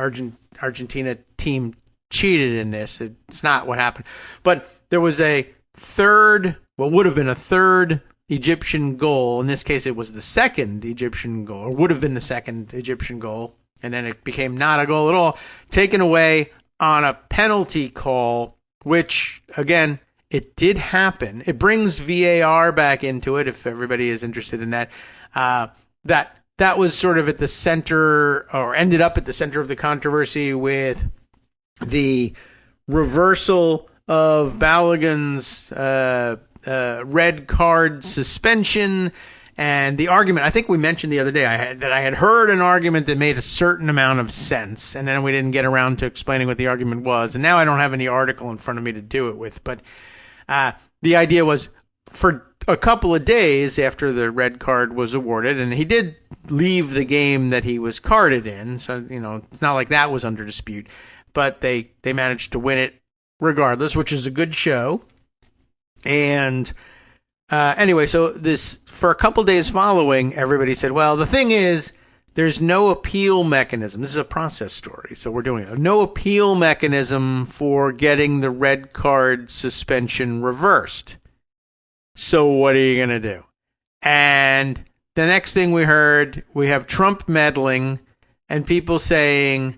Argentina team cheated in this. It's not what happened. But there was would have been a third Egyptian goal. In this case, it was the second Egyptian goal, or would have been the second Egyptian goal, and then it became not a goal at all, taken away on a penalty call, which, again, it did happen. It brings VAR back into it, if everybody is interested in that. That was sort of at the center, or ended up at the center of the controversy with the reversal of Balogun's red card suspension. And the argument, I think we mentioned the other day, that I had heard an argument that made a certain amount of sense, and then we didn't get around to explaining what the argument was. And now I don't have any article in front of me to do it with. But the idea was, for a couple of days after the red card was awarded, and he did leave the game that he was carded in, so, it's not like that was under dispute, but they managed to win it regardless, which is a good show. And anyway, so for a couple days following, everybody said, well, the thing is, there's no appeal mechanism. This is a process story, so we're doing it. No appeal mechanism for getting the red card suspension reversed. So what are you going to do? And the next thing we heard, we have Trump meddling and people saying,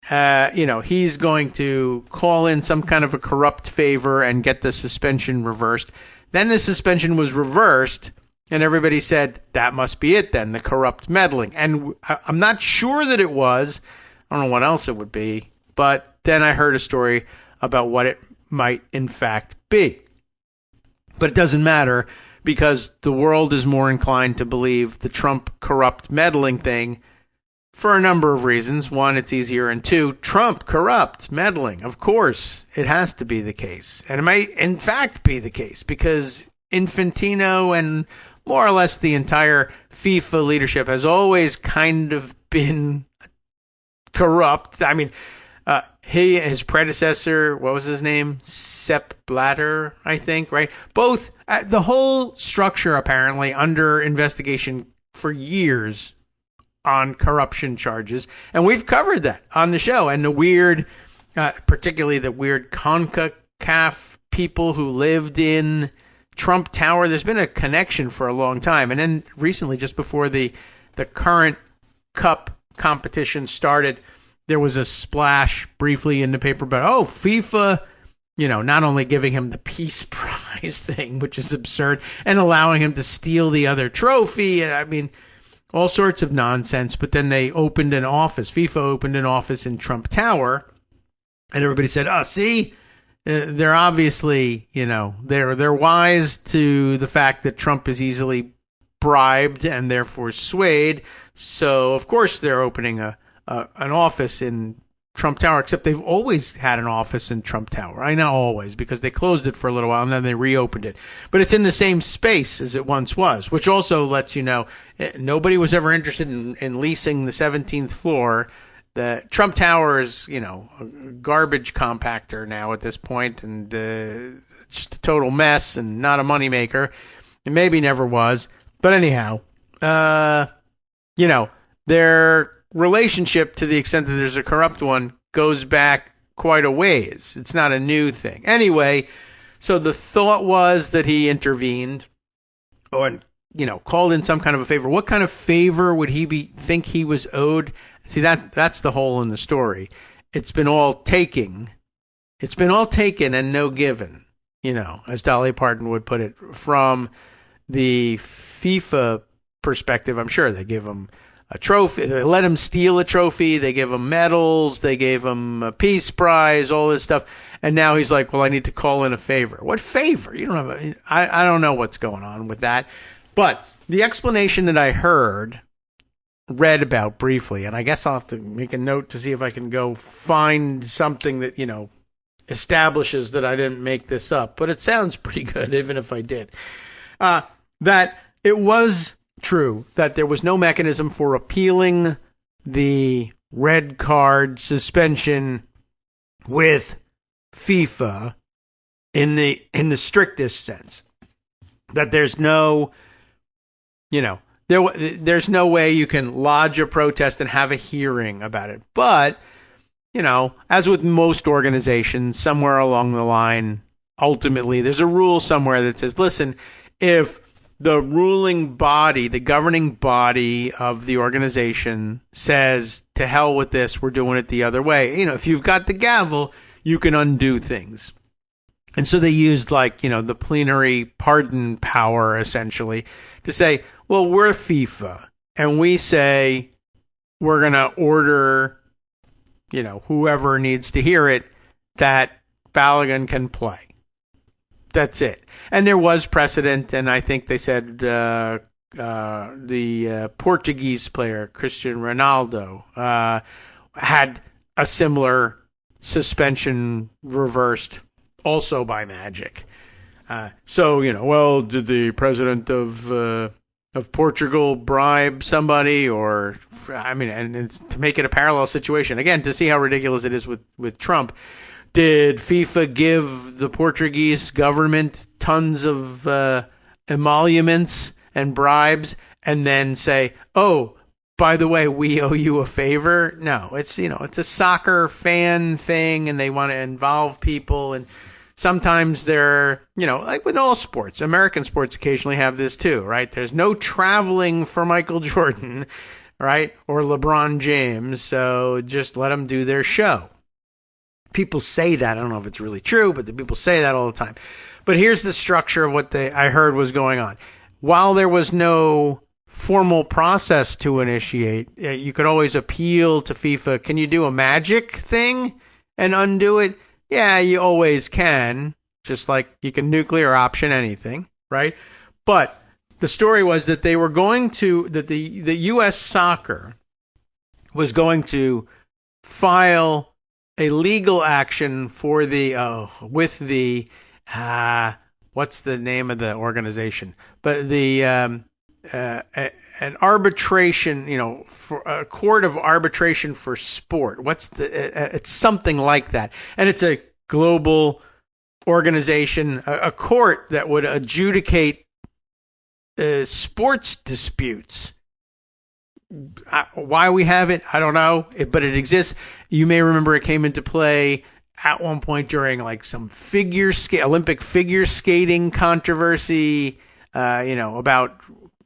he's going to call in some kind of a corrupt favor and get the suspension reversed. Then the suspension was reversed, and everybody said, that must be it then, the corrupt meddling. And I'm not sure that it was. I don't know what else it would be. But then I heard a story about what it might in fact be. But it doesn't matter, because the world is more inclined to believe the Trump corrupt meddling thing for a number of reasons. One, it's easier. And two, Trump corrupt meddling. Of course, it has to be the case. And it might, in fact, be the case, because Infantino and more or less the entire FIFA leadership has always kind of been corrupt. I mean, his predecessor, what was his name? Sepp Blatter, I think, right? Both, the whole structure apparently under investigation for years on corruption charges. And we've covered that on the show. And the weird, particularly the weird CONCACAF people who lived in Trump Tower. There's been a connection for a long time. And then recently, just before the current Cup competition started, there was a splash briefly in the paper about, FIFA, not only giving him the Peace Prize thing, which is absurd, and allowing him to steal the other trophy. And I mean, all sorts of nonsense. But then they opened an office. FIFA opened an office in Trump Tower, and everybody said, see, they're obviously, they're wise to the fact that Trump is easily bribed and therefore swayed. So, of course, they're opening an office in Trump Tower, except they've always had an office in Trump Tower. I know always, because they closed it for a little while and then they reopened it. But it's in the same space as it once was, which also lets you know nobody was ever interested in leasing the 17th floor. The Trump Tower is, a garbage compactor now at this point, and just a total mess and not a moneymaker. It maybe never was. But anyhow, their relationship, to the extent that there's a corrupt one, goes back quite a ways. It's not a new thing. Anyway, so the thought was that he intervened or, called in some kind of a favor. What kind of favor would he think he was owed? See, that's the hole in the story. It's been all taking. It's been all taken and no given, as Dolly Parton would put it. From the FIFA perspective, I'm sure they give him a trophy. They let him steal a trophy. They give him medals. They gave him a Peace Prize, all this stuff. And now he's like, well, I need to call in a favor. What favor? You don't have I don't know what's going on with that. But the explanation that I read about briefly, and I guess I'll have to make a note to see if I can go find something that, establishes that I didn't make this up. But it sounds pretty good, even if I did. That it was true that there was no mechanism for appealing the red card suspension with FIFA in the strictest sense. That there's no, there's no way you can lodge a protest and have a hearing about it. But, as with most organizations, somewhere along the line, ultimately, there's a rule somewhere that says, listen, if the ruling body, the governing body of the organization says, to hell with this, we're doing it the other way. If you've got the gavel, you can undo things. And so they used the plenary pardon power, essentially, to say, well, we're FIFA, and we say we're going to order, whoever needs to hear it, that Balogun can play. That's it. And there was precedent, and I think they said the Portuguese player, Cristiano Ronaldo, had a similar suspension reversed also by magic. So, well, did the president of Portugal bribe somebody, or, and it's to make it a parallel situation, again, to see how ridiculous it is with Trump. Did FIFA give the Portuguese government tons of emoluments and bribes and then say, oh, by the way, we owe you a favor? No, it's a soccer fan thing, and they want to involve people, and sometimes they're, like with all sports, American sports occasionally have this too, right? There's no traveling for Michael Jordan, right? Or LeBron James, so just let them do their show. People say that. I don't know if it's really true, but the people say that all the time. But here's the structure of what I heard was going on. While there was no formal process to initiate, you could always appeal to FIFA. Can you do a magic thing and undo it? Yeah, you always can. Just like you can nuclear option anything, right? But the story was that they were going to, that the U.S. soccer was going to file a legal action for what's the name of the organization? But an arbitration, for a court of arbitration for sport. It's something like that. And it's a global organization, a court that would adjudicate sports disputes. Why we have it, I don't know, but it exists. You may remember it came into play at one point during like some Olympic figure skating controversy, about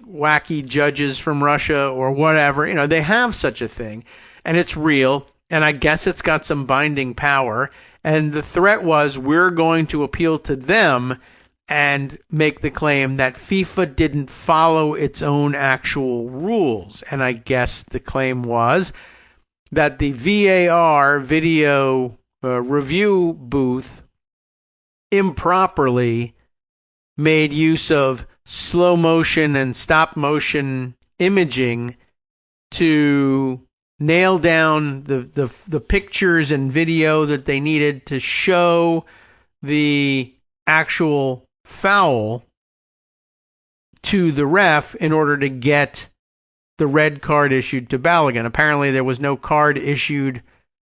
wacky judges from Russia or whatever. They have such a thing, and it's real, and I guess it's got some binding power. And the threat was, we're going to appeal to them and make the claim that FIFA didn't follow its own actual rules. And I guess the claim was that the VAR video review booth improperly made use of slow motion and stop motion imaging to nail down the pictures and video that they needed to show the actual foul to the ref in order to get the red card issued to Balogun. Apparently there was no card issued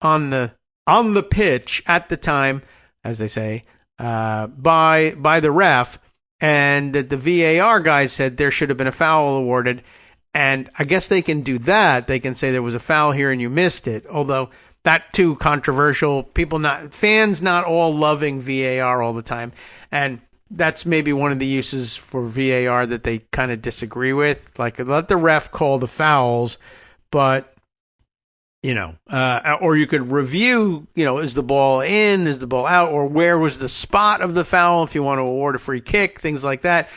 on the pitch at the time, as they say, by the ref, and that the VAR guys said there should have been a foul awarded. And I guess they can do that. They can say there was a foul here and you missed it. Although that too controversial. Fans not all loving VAR all the time. And that's maybe one of the uses for VAR that they kind of disagree with. Like, let the ref call the fouls, but or you could review, is the ball in, is the ball out, or where was the spot of the foul if you want to award a free kick, things like that.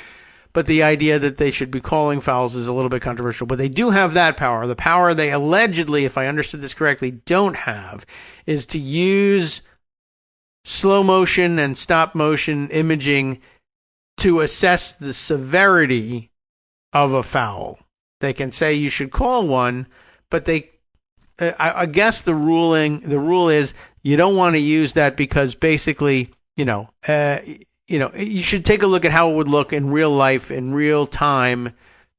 But the idea that they should be calling fouls is a little bit controversial. But they do have that power. The power they allegedly, if I understood this correctly, don't have is to use slow motion and stop motion imaging to assess the severity of a foul. They can say you should call one, but I guess the rule is you don't want to use that because basically, you should take a look at how it would look in real life, in real time,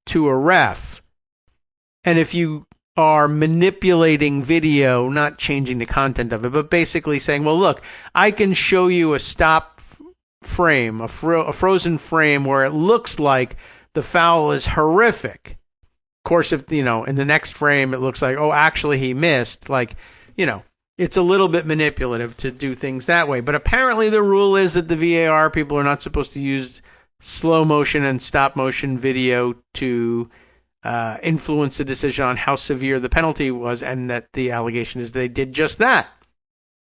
to a ref. And if you are manipulating video, not changing the content of it, but basically saying, well, look, I can show you a stop frame, a frozen frame where it looks like the foul is horrific. Of course, if, in the next frame it looks like, oh, actually he missed, it's a little bit manipulative to do things that way. But apparently the rule is that the VAR people are not supposed to use slow motion and stop motion video to influence the decision on how severe the penalty was, and that the allegation is they did just that.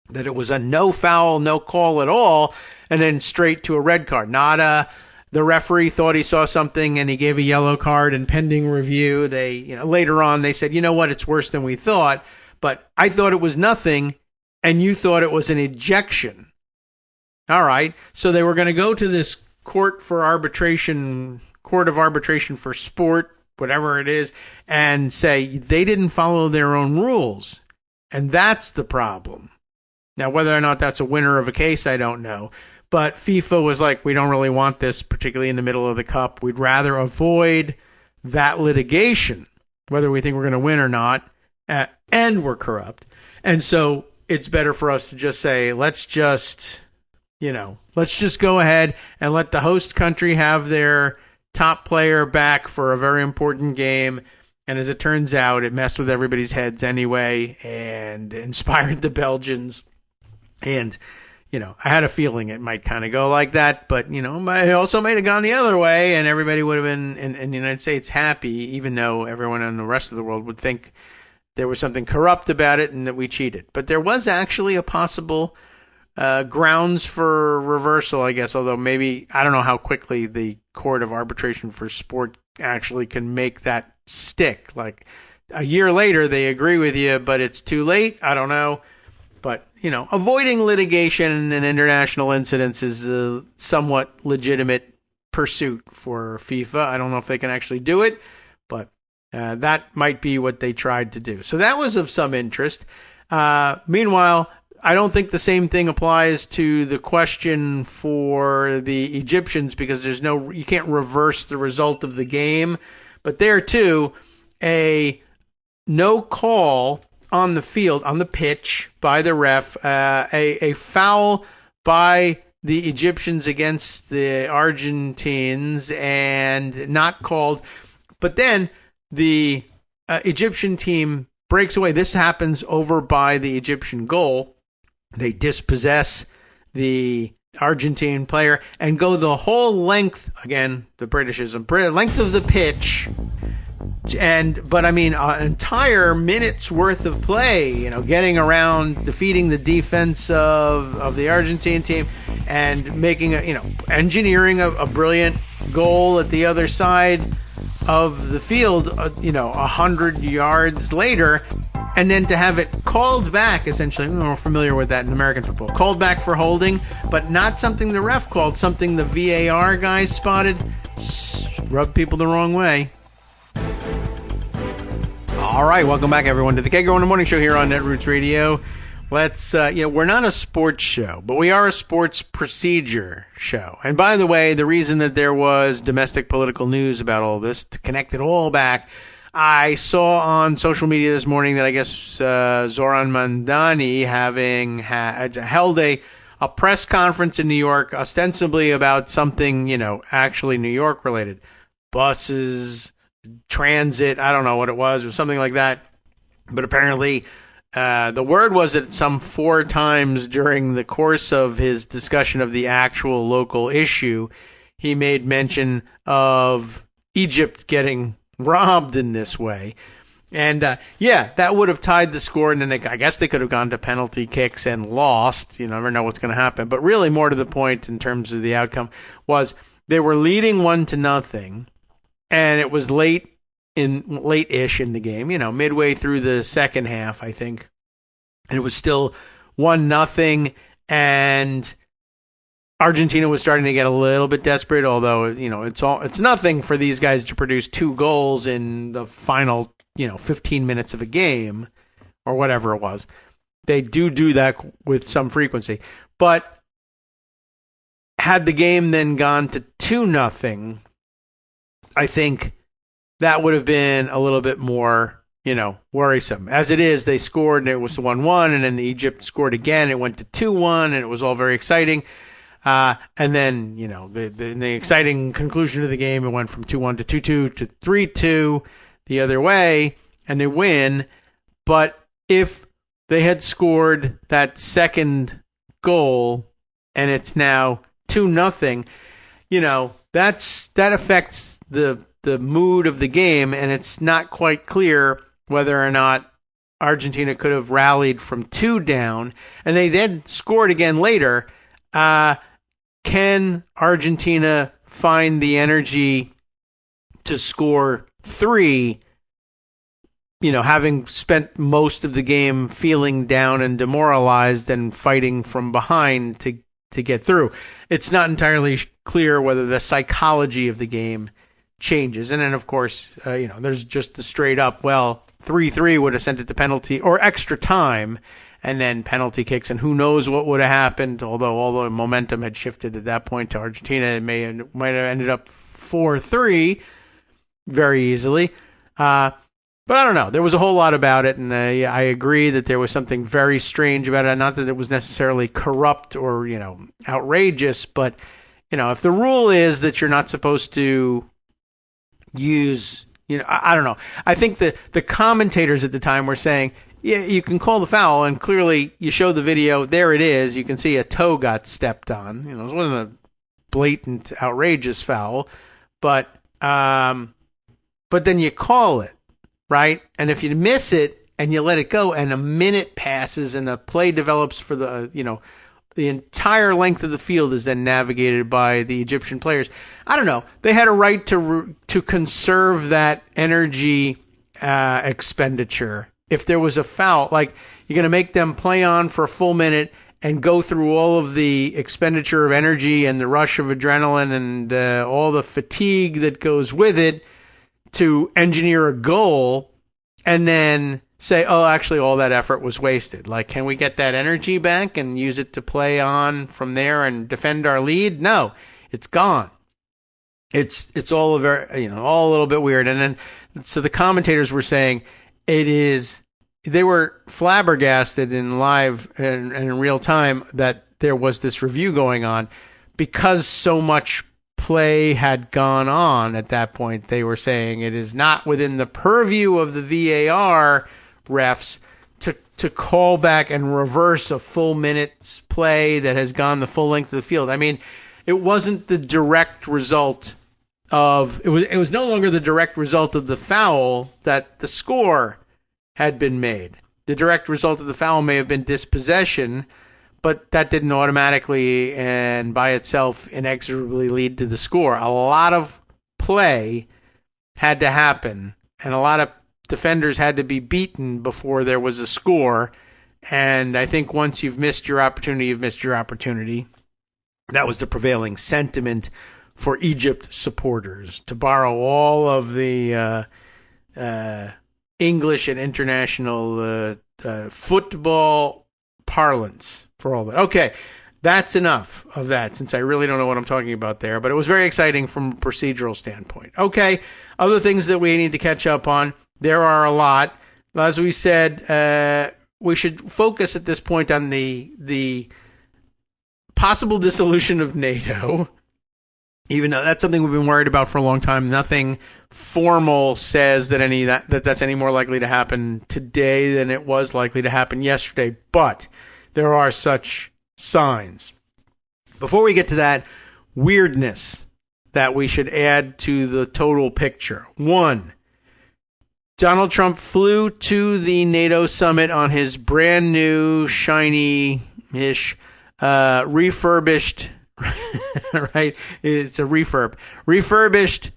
That it was a no foul, no call at all, and then straight to a red card. Not the referee thought he saw something and he gave a yellow card and pending review. They, later on they said, you know what, it's worse than we thought. But I thought it was nothing, and you thought it was an ejection. All right. So they were going to go to this court of arbitration for sport, whatever it is, and say they didn't follow their own rules. And that's the problem. Now, whether or not that's a winner of a case, I don't know. But FIFA was like, we don't really want this, particularly in the middle of the cup. We'd rather avoid that litigation, whether we think we're going to win or not, and we're corrupt. And so it's better for us to just say, let's just go ahead and let the host country have their top player back for a very important game. And as it turns out, it messed with everybody's heads anyway and inspired the Belgians. And, I had a feeling it might kind of go like that, but, it also might have gone the other way, and everybody would have been in the United States happy, even though everyone in the rest of the world would think there was something corrupt about it and that we cheated. But there was actually a possible grounds for reversal, I guess, although maybe, I don't know how quickly the Court of Arbitration for Sport actually can make that stick. Like a year later, they agree with you, but it's too late. I don't know. But, avoiding litigation and international incidents is a somewhat legitimate pursuit for FIFA. I don't know if they can actually do it, but that might be what they tried to do. So that was of some interest. Meanwhile, I don't think the same thing applies to the question for the Egyptians because you can't reverse the result of the game. But there, too, a no call on the field, on the pitch, by the ref, a foul by the Egyptians against the Argentines and not called. But then the Egyptian team breaks away. This happens over by the Egyptian goal. They dispossess the Argentine player and go the whole length, again, the Britishism, length of the pitch. But I mean, an entire minute's worth of play, getting around, defeating the defense of the Argentine team and making engineering a brilliant goal at the other side of the field, 100 yards later, and then to have it called back, essentially, we're familiar with that in American football, called back for holding, but not something the ref called, something the VAR guys spotted, rubbed people the wrong way. All right, welcome back, everyone, to the Kagro in the Morning Show here on Netroots Radio. Let's, we're not a sports show, but we are a sports procedure show. And by the way, the reason that there was domestic political news about all this, to connect it all back, I saw on social media this morning that I guess Zoran Mandani having held a press conference in New York, ostensibly about something, actually New York related. Buses, transit, I don't know what it was, or something like that. But apparently the word was that some 4 times during the course of his discussion of the actual local issue, he made mention of Egypt getting robbed in this way. And, that would have tied the score, and then I guess they could have gone to penalty kicks and lost. You never know what's going to happen. But really, more to the point in terms of the outcome was they were leading 1-0, and it was late-ish in the game, midway through the second half, I think. And it was still 1-0, and Argentina was starting to get a little bit desperate, although, it's nothing for these guys to produce 2 goals in the final, 15 minutes of a game or whatever it was. They do that with some frequency. But had the game then gone to 2-0, I think that would have been a little bit more, worrisome. As it is, they scored and it was 1-1, and then Egypt scored again. It went to 2-1, and it was all very exciting. And then, the exciting conclusion of the game, it went from 2-1 to 2-2 to 3-2 the other way, and they win. But if they had scored that second goal and it's now 2-0, that affects the mood of the game, and it's not quite clear whether or not Argentina could have rallied from 2 down, and they then scored again later. Can Argentina find the energy to score 3, having spent most of the game feeling down and demoralized and fighting from behind to to get through. It's not entirely clear whether the psychology of the game changes. And then, of course, there's just the straight up, 3-3 would have sent it to penalty or extra time, and then penalty kicks, and who knows what would have happened, although all the momentum had shifted at that point to Argentina. It might have ended up 4-3 very easily. But I don't know. There was a whole lot about it, and I agree that there was something very strange about it. Not that it was necessarily corrupt or, outrageous, but, if the rule is that you're not supposed to use, I don't know. I think the commentators at the time were saying, yeah, you can call the foul, and clearly you show the video, there it is. You can see a toe got stepped on. It wasn't a blatant, outrageous foul, but then you call it. Right? And if you miss it and you let it go and a minute passes and a play develops for the entire length of the field is then navigated by the Egyptian players. I don't know. They had a right to conserve that energy expenditure. If there was a foul, like you're going to make them play on for a full minute and go through all of the expenditure of energy and the rush of adrenaline and all the fatigue that goes with it, to engineer a goal and then say, oh, actually all that effort was wasted. Like, can we get that energy back and use it to play on from there and defend our lead? No, it's gone. It's all all a little bit weird. And then, so the commentators were saying they were flabbergasted in live and in real time that there was this review going on because so much play had gone on at that point. They were saying it is not within the purview of the VAR refs to call back and reverse a full minute's play that has gone the full length of the field. I mean, it wasn't the direct result of it was no longer the direct result of the foul that the score had been made. The direct result of the foul may have been dispossession, but that didn't automatically and by itself inexorably lead to the score. A lot of play had to happen, and a lot of defenders had to be beaten before there was a score. And I think once you've missed your opportunity, you've missed your opportunity. That was the prevailing sentiment for Egypt supporters, to borrow all of the English and international football parlance for all that. Okay, that's enough of that, since I really don't know what I'm talking about there, but it was very exciting from a procedural standpoint. Okay, other things that we need to catch up on. There are a lot. As we said, we should focus at this point on the possible dissolution of NATO, even though that's something we've been worried about for a long time. Nothing formal says that that's any more likely to happen today than it was likely to happen yesterday, but there are such signs. Before we get to that, weirdness that we should add to the total picture. 1, Donald Trump flew to the NATO summit on his brand new, shiny-ish, refurbished, right? It's a refurbished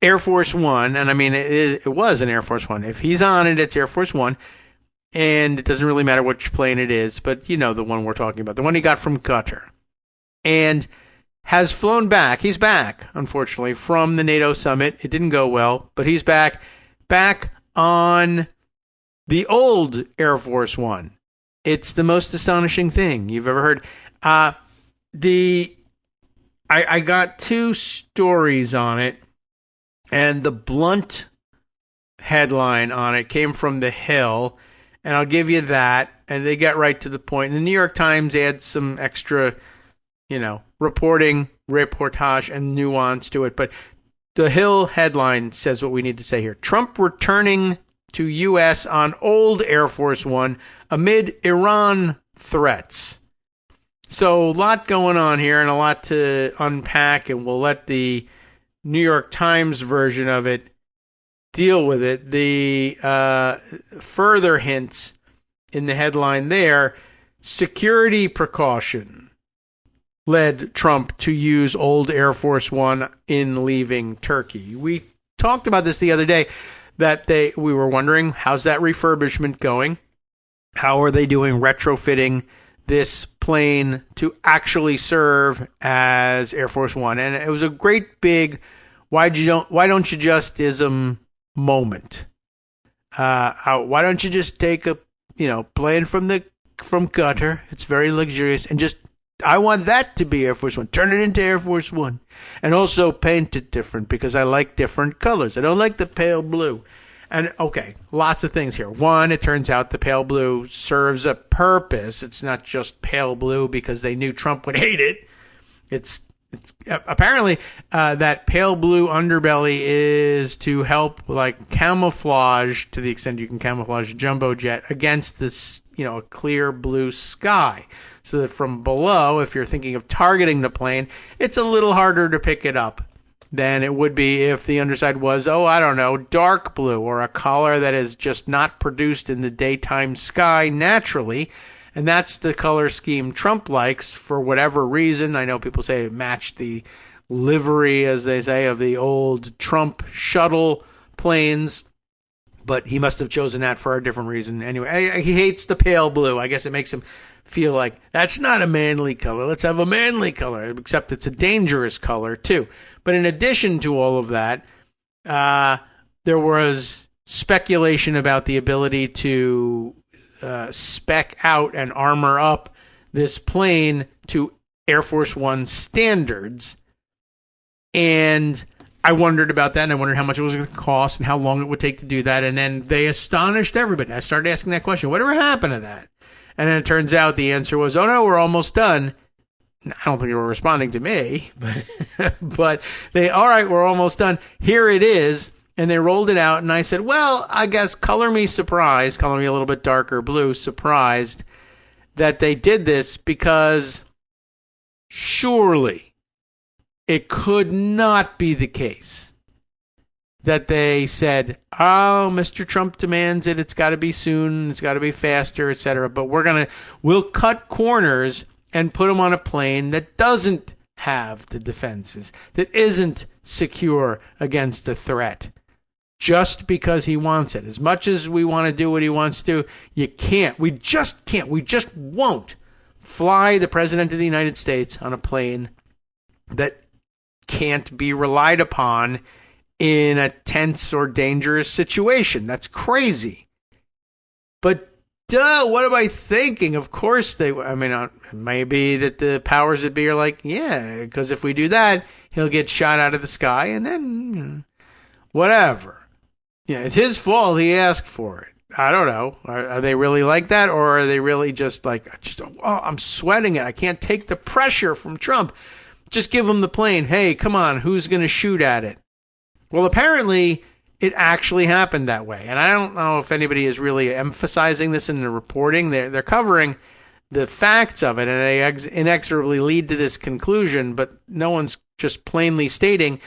Air Force One, and I mean, it was an Air Force One. If he's on it, it's Air Force One, and it doesn't really matter which plane it is, but you know the one we're talking about, the one he got from Qatar, and has flown back. He's back, unfortunately, from the NATO summit. It didn't go well, but he's back on the old Air Force One. It's the most astonishing thing you've ever heard. I got 2 stories on it, and the blunt headline on it came from The Hill, and I'll give you that, and they get right to the point. And the New York Times adds some extra, reportage and nuance to it, but The Hill headline says what we need to say here. Trump returning to U.S. on old Air Force One amid Iran threats. So a lot going on here and a lot to unpack, and we'll let the New York Times version of it deal with it. The further hints in the headline there, security precaution led Trump to use old Air Force One in leaving Turkey. We talked about this the other day, that we were wondering, how's that refurbishment going? How are they doing retrofitting this plane to actually serve as Air Force One. And it was a great big why don't you just ism moment. Why don't you just take a plane from Qatar? It's very luxurious, and just I want that to be Air Force One. Turn it into Air Force One, and also paint it different because I like different colors. I don't like the pale blue. And okay, lots of things here. One, it turns out the pale blue serves a purpose. It's not just pale blue because they knew Trump would hate it. It's apparently that pale blue underbelly is to help like camouflage, to the extent you can camouflage a jumbo jet, against this a clear blue sky, so that from below, if you're thinking of targeting the plane, it's a little harder to pick it up than it would be if the underside was, dark blue, or a color that is just not produced in the daytime sky naturally. And that's the color scheme Trump likes for whatever reason. I know people say it matched the livery, as they say, of the old Trump shuttle planes, but he must have chosen that for a different reason. Anyway, he hates the pale blue. I guess it makes him feel like that's not a manly color. Let's have a manly color, except it's a dangerous color too. But in addition to all of that, there was speculation about the ability to spec out and armor up this plane to Air Force One standards. And I wondered about that, and I wondered how much it was going to cost and how long it would take to do that. And then they astonished everybody. I started asking that question, whatever happened to that? And then it turns out the answer was, oh, no, we're almost done. I don't think they were responding to me, but all right, we're almost done. Here it is. And they rolled it out, and I said, well, I guess color me surprised, color me a little bit darker blue, surprised that they did this, because surely it could not be the case that they said, oh, Mr. Trump demands it, it's got to be soon, it's got to be faster, etc. But we'll cut corners and put them on a plane that doesn't have the defenses, that isn't secure against a threat, just because he wants it. As much as we want to do what he wants to do, you can't. We just can't. We just won't fly the President of the United States on a plane that can't be relied upon in a tense or dangerous situation. That's crazy. But what am I thinking? Of course it may be that the powers that be are like, yeah, because if we do that, he'll get shot out of the sky, and then whatever. Yeah, it's his fault. He asked for it. I don't know. Are they really like that, or are they really just like, I'm sweating it. I can't take the pressure from Trump. Just give him the plane. Hey, come on, who's going to shoot at it? Well, apparently it actually happened that way. And I don't know if anybody is really emphasizing this in the reporting. They're covering the facts of it, and they inexorably lead to this conclusion, but no one's just plainly stating.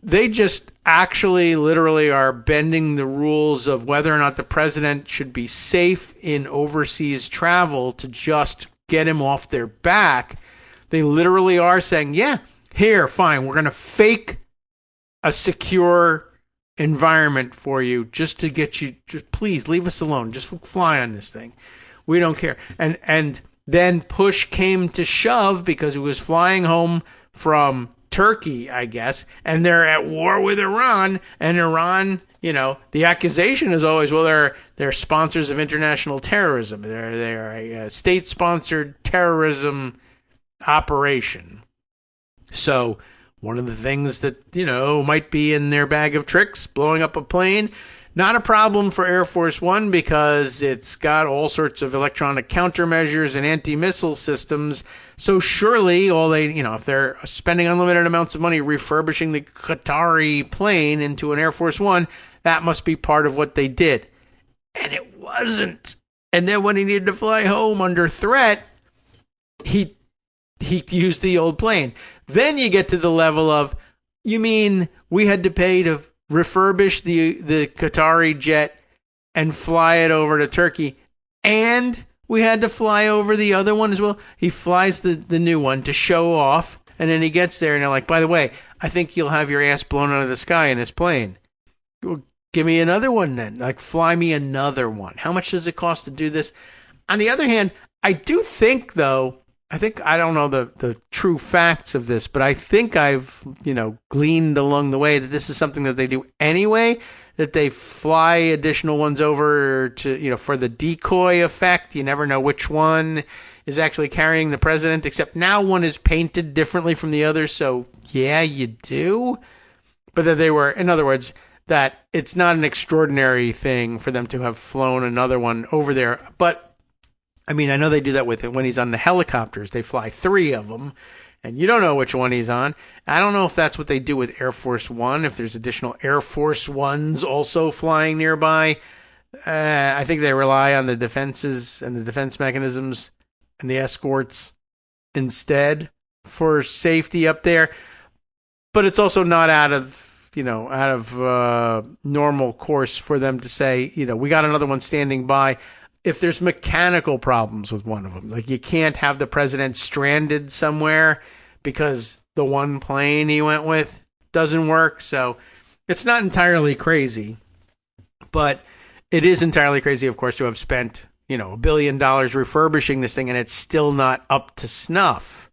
They just actually literally are bending the rules of whether or not the president should be safe in overseas travel to just get him off their back. They literally are saying, yeah, here, fine, we're going to fake a secure environment for you just to get you, just please leave us alone. Just fly on this thing. We don't care. And then push came to shove because he was flying home from Turkey, I guess, and they're at war with Iran, and Iran, the accusation is always, well, they're sponsors of international terrorism. They're a state-sponsored terrorism operation. So one of the things that, might be in their bag of tricks, blowing up a plane, not a problem for Air Force One because it's got all sorts of electronic countermeasures and anti-missile systems. So surely if they're spending unlimited amounts of money refurbishing the Qatari plane into an Air Force One, that must be part of what they did. And it wasn't. And then when he needed to fly home under threat, he used the old plane. Then you get to the level of, you mean we had to pay to refurbish the Qatari jet and fly it over to Turkey, and we had to fly over the other one as well? He flies the new one to show off, and then he gets there and they're like, by the way, I think you'll have your ass blown out of the sky in this plane. Well, give me another one then. Like, fly me another one. How much does it cost to do this? On the other hand, I do think, though, I don't know the true facts of this, but I think I've, gleaned along the way that this is something that they do anyway, that they fly additional ones over to, for the decoy effect. You never know which one is actually carrying the president, except now one is painted differently from the other, so yeah, you do. But that they were, in other words, that it's not an extraordinary thing for them to have flown another one over there. But I mean, I know they do that with it when he's on the helicopters. They fly 3 of them, and you don't know which one he's on. I don't know if that's what they do with Air Force One, if there's additional Air Force Ones also flying nearby. I think they rely on the defenses and the defense mechanisms and the escorts instead for safety up there. But it's also not out of normal course for them to say, we got another one standing by. If there's mechanical problems with one of them, like you can't have the president stranded somewhere because the one plane he went with doesn't work. So it's not entirely crazy, but it is entirely crazy, of course, to have spent, $1 billion refurbishing this thing and it's still not up to snuff.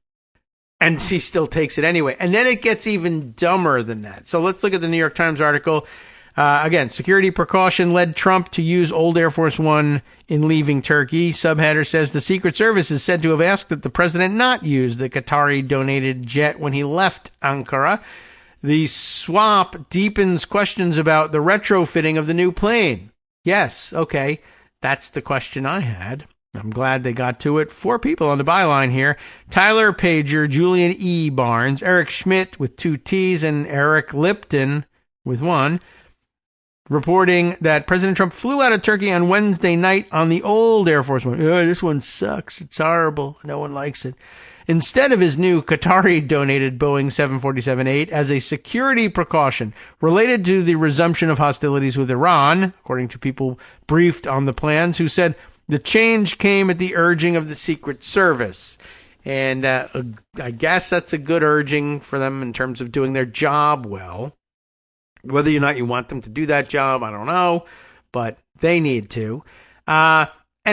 And he still takes it anyway. And then it gets even dumber than that. So let's look at the New York Times article. Again, security precaution led Trump to use old Air Force One in leaving Turkey. Subheader says the Secret Service is said to have asked that the president not use the Qatari-donated jet when he left Ankara. The swap deepens questions about the retrofitting of the new plane. Yes, okay, that's the question I had. I'm glad they got to it. 4 people on the byline here. Tyler Pager, Julian E. Barnes, Eric Schmidt with 2 T's, and Eric Lipton with 1. Reporting that President Trump flew out of Turkey on Wednesday night on the old Air Force One. Oh, this one sucks. It's horrible. No one likes it. Instead of his new Qatari-donated Boeing 747-8 as a security precaution related to the resumption of hostilities with Iran, according to people briefed on the plans, who said the change came at the urging of the Secret Service. And I guess that's a good urging for them in terms of doing their job well. Whether or not you want them to do that job, I don't know, but they need to. And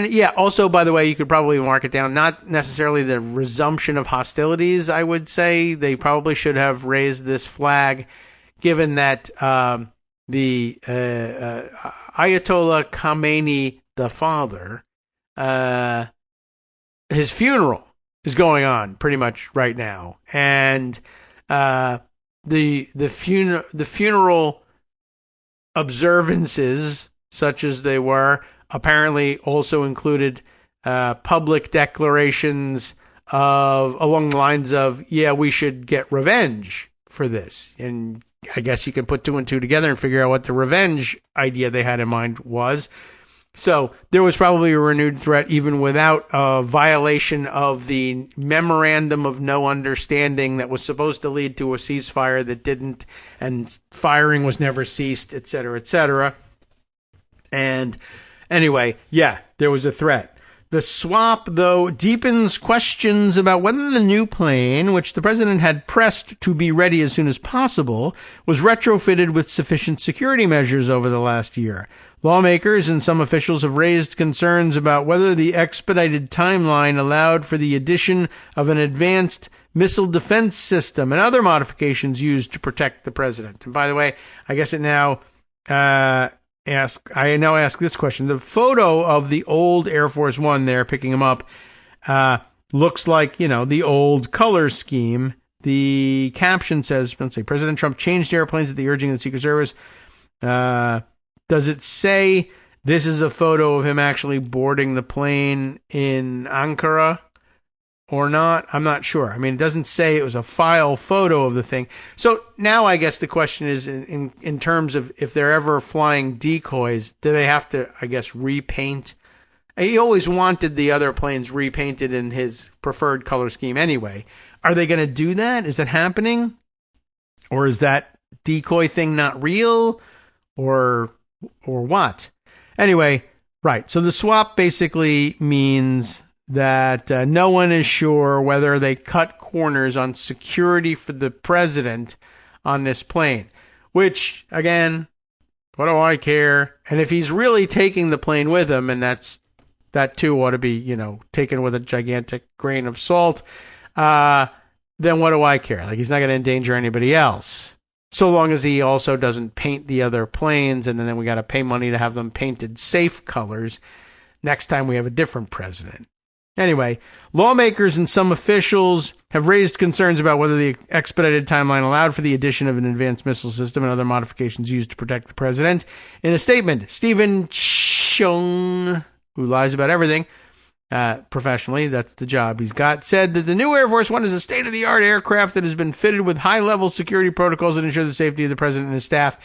yeah, also, by the way, you could probably mark it down, not necessarily the resumption of hostilities, I would say. They probably should have raised this flag, given that the Ayatollah Khamenei, the father, his funeral is going on pretty much right now. And the funeral observances, such as they were, apparently also included public declarations along the lines of, yeah, we should get revenge for this. And I guess you can put 2 and 2 together and figure out what the revenge idea they had in mind was. So there was probably a renewed threat even without a violation of the memorandum of no understanding that was supposed to lead to a ceasefire that didn't, and firing was never ceased, et cetera, et cetera. And anyway, yeah, there was a threat. The swap, though, deepens questions about whether the new plane, which the president had pressed to be ready as soon as possible, was retrofitted with sufficient security measures over the last year. Lawmakers and some officials have raised concerns about whether the expedited timeline allowed for the addition of an advanced missile defense system and other modifications used to protect the president. And by the way, I guess I now ask this question. The photo of the old Air Force One there picking him up looks like, the old color scheme. The caption says, let's say, President Trump changed airplanes at the urging of the Secret Service. Does it say this is a photo of him actually boarding the plane in Ankara or not? I'm not sure. I mean, it doesn't say it was a file photo of the thing. So now I guess the question is in terms of if they're ever flying decoys, do they have to, I guess, repaint? He always wanted the other planes repainted in his preferred color scheme anyway. Are they going to do that? Is that happening? Or is that decoy thing not real? Or what? Anyway, right. So the swap basically means that no one is sure whether they cut corners on security for the president on this plane, which, again, what do I care? And if he's really taking the plane with him, and that's that too ought to be, taken with a gigantic grain of salt. Then what do I care? Like, he's not going to endanger anybody else. So long as he also doesn't paint the other planes, and then we got to pay money to have them painted safe colors next time we have a different president. Anyway, lawmakers and some officials have raised concerns about whether the expedited timeline allowed for the addition of an advanced missile system and other modifications used to protect the president. In a statement, Stephen Chung, who lies about everything, professionally, that's the job he's got, said that the new Air Force One is a state-of-the-art aircraft that has been fitted with high-level security protocols that ensure the safety of the president and his staff.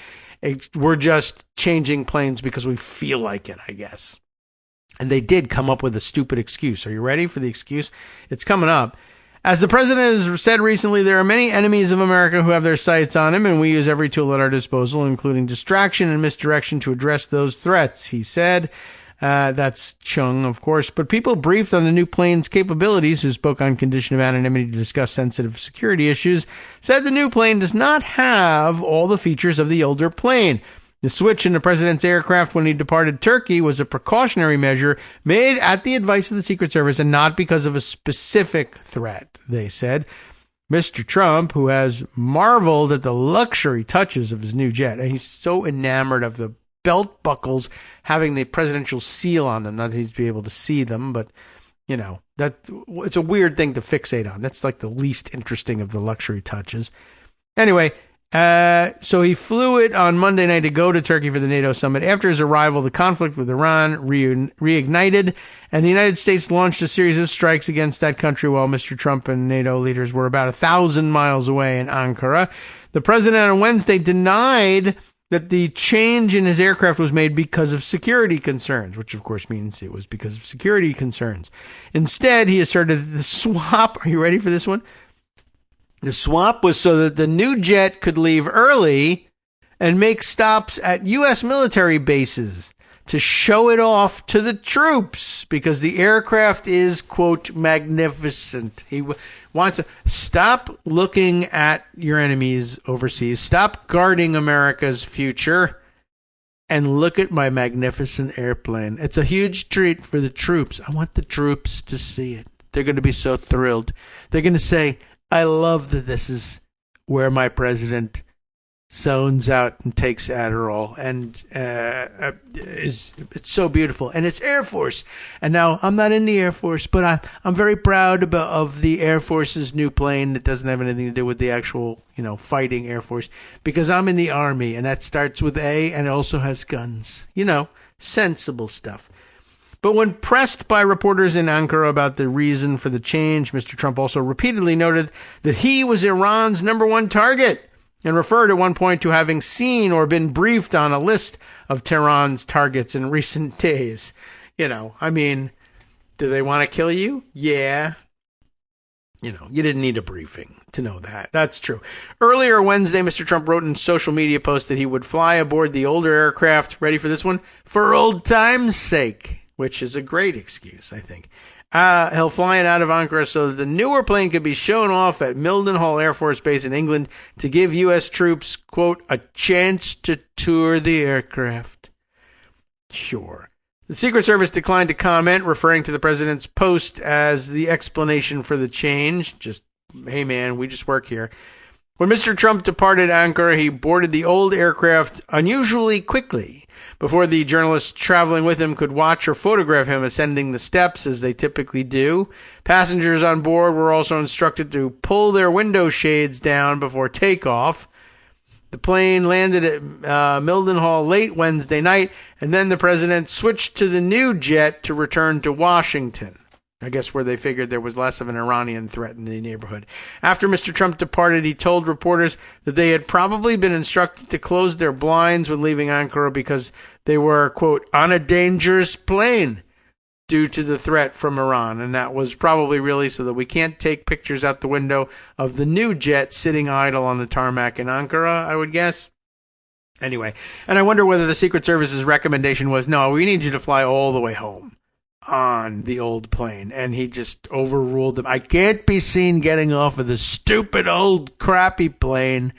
We're just changing planes because we feel like it, I guess. And they did come up with a stupid excuse. Are you ready for the excuse? It's coming up. As the president has said recently, there are many enemies of America who have their sights on him, and we use every tool at our disposal, including distraction and misdirection, to address those threats, he said. That's Chung, of course. But people briefed on the new plane's capabilities, who spoke on condition of anonymity to discuss sensitive security issues, said the new plane does not have all the features of the older plane. The switch in the president's aircraft when he departed Turkey was a precautionary measure made at the advice of the Secret Service and not because of a specific threat, they said. Mr. Trump, who has marveled at the luxury touches of his new jet, and he's so enamored of the belt buckles having the presidential seal on them, not that he'd be able to see them, but, that it's a weird thing to fixate on. That's like the least interesting of the luxury touches. Anyway, so he flew it on Monday night to go to Turkey for the NATO summit. After his arrival, the conflict with Iran reignited, and the United States launched a series of strikes against that country while Mr. Trump and NATO leaders were about 1,000 miles away in Ankara. The president on Wednesday denied that the change in his aircraft was made because of security concerns, which of course means it was because of security concerns. Instead, he asserted that the swap, are you ready for this one? The swap was so that the new jet could leave early and make stops at U.S. military bases to show it off to the troops because the aircraft is, quote, magnificent. He wants to stop looking at your enemies overseas, stop guarding America's future, and look at my magnificent airplane. It's a huge treat for the troops. I want the troops to see it. They're going to be so thrilled. They're going to say, I love that this is where my president zones out and takes Adderall, and it's so beautiful. And it's Air Force. And now I'm not in the Air Force, but I'm very proud of the Air Force's new plane that doesn't have anything to do with the actual, fighting Air Force, because I'm in the Army, and that starts with A, and it also has guns. Sensible stuff. But when pressed by reporters in Ankara about the reason for the change, Mr. Trump also repeatedly noted that he was Iran's number one target and referred at one point to having seen or been briefed on a list of Tehran's targets in recent days. Do they want to kill you? Yeah. You didn't need a briefing to know that. That's true. Earlier Wednesday, Mr. Trump wrote in a social media post that he would fly aboard the older aircraft, ready for this one, for old time's sake, which is a great excuse, I think. He'll fly it out of Ankara so that the newer plane could be shown off at Mildenhall Air Force Base in England to give U.S. troops, quote, a chance to tour the aircraft. Sure. The Secret Service declined to comment, referring to the president's post as the explanation for the change. Just, hey man, we just work here. When Mr. Trump departed Ankara, he boarded the old aircraft unusually quickly, before the journalists traveling with him could watch or photograph him ascending the steps as they typically do. Passengers on board were also instructed to pull their window shades down before takeoff. The plane landed at Mildenhall late Wednesday night, and then the president switched to the new jet to return to Washington. I guess where they figured there was less of an Iranian threat in the neighborhood. After Mr. Trump departed, he told reporters that they had probably been instructed to close their blinds when leaving Ankara because they were, quote, on a dangerous plane due to the threat from Iran. And that was probably really so that we can't take pictures out the window of the new jet sitting idle on the tarmac in Ankara, I would guess. Anyway, and I wonder whether the Secret Service's recommendation was, no, we need you to fly all the way home on the old plane, and he just overruled them. I can't be seen getting off of the stupid old crappy plane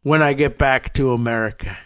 when I get back to America.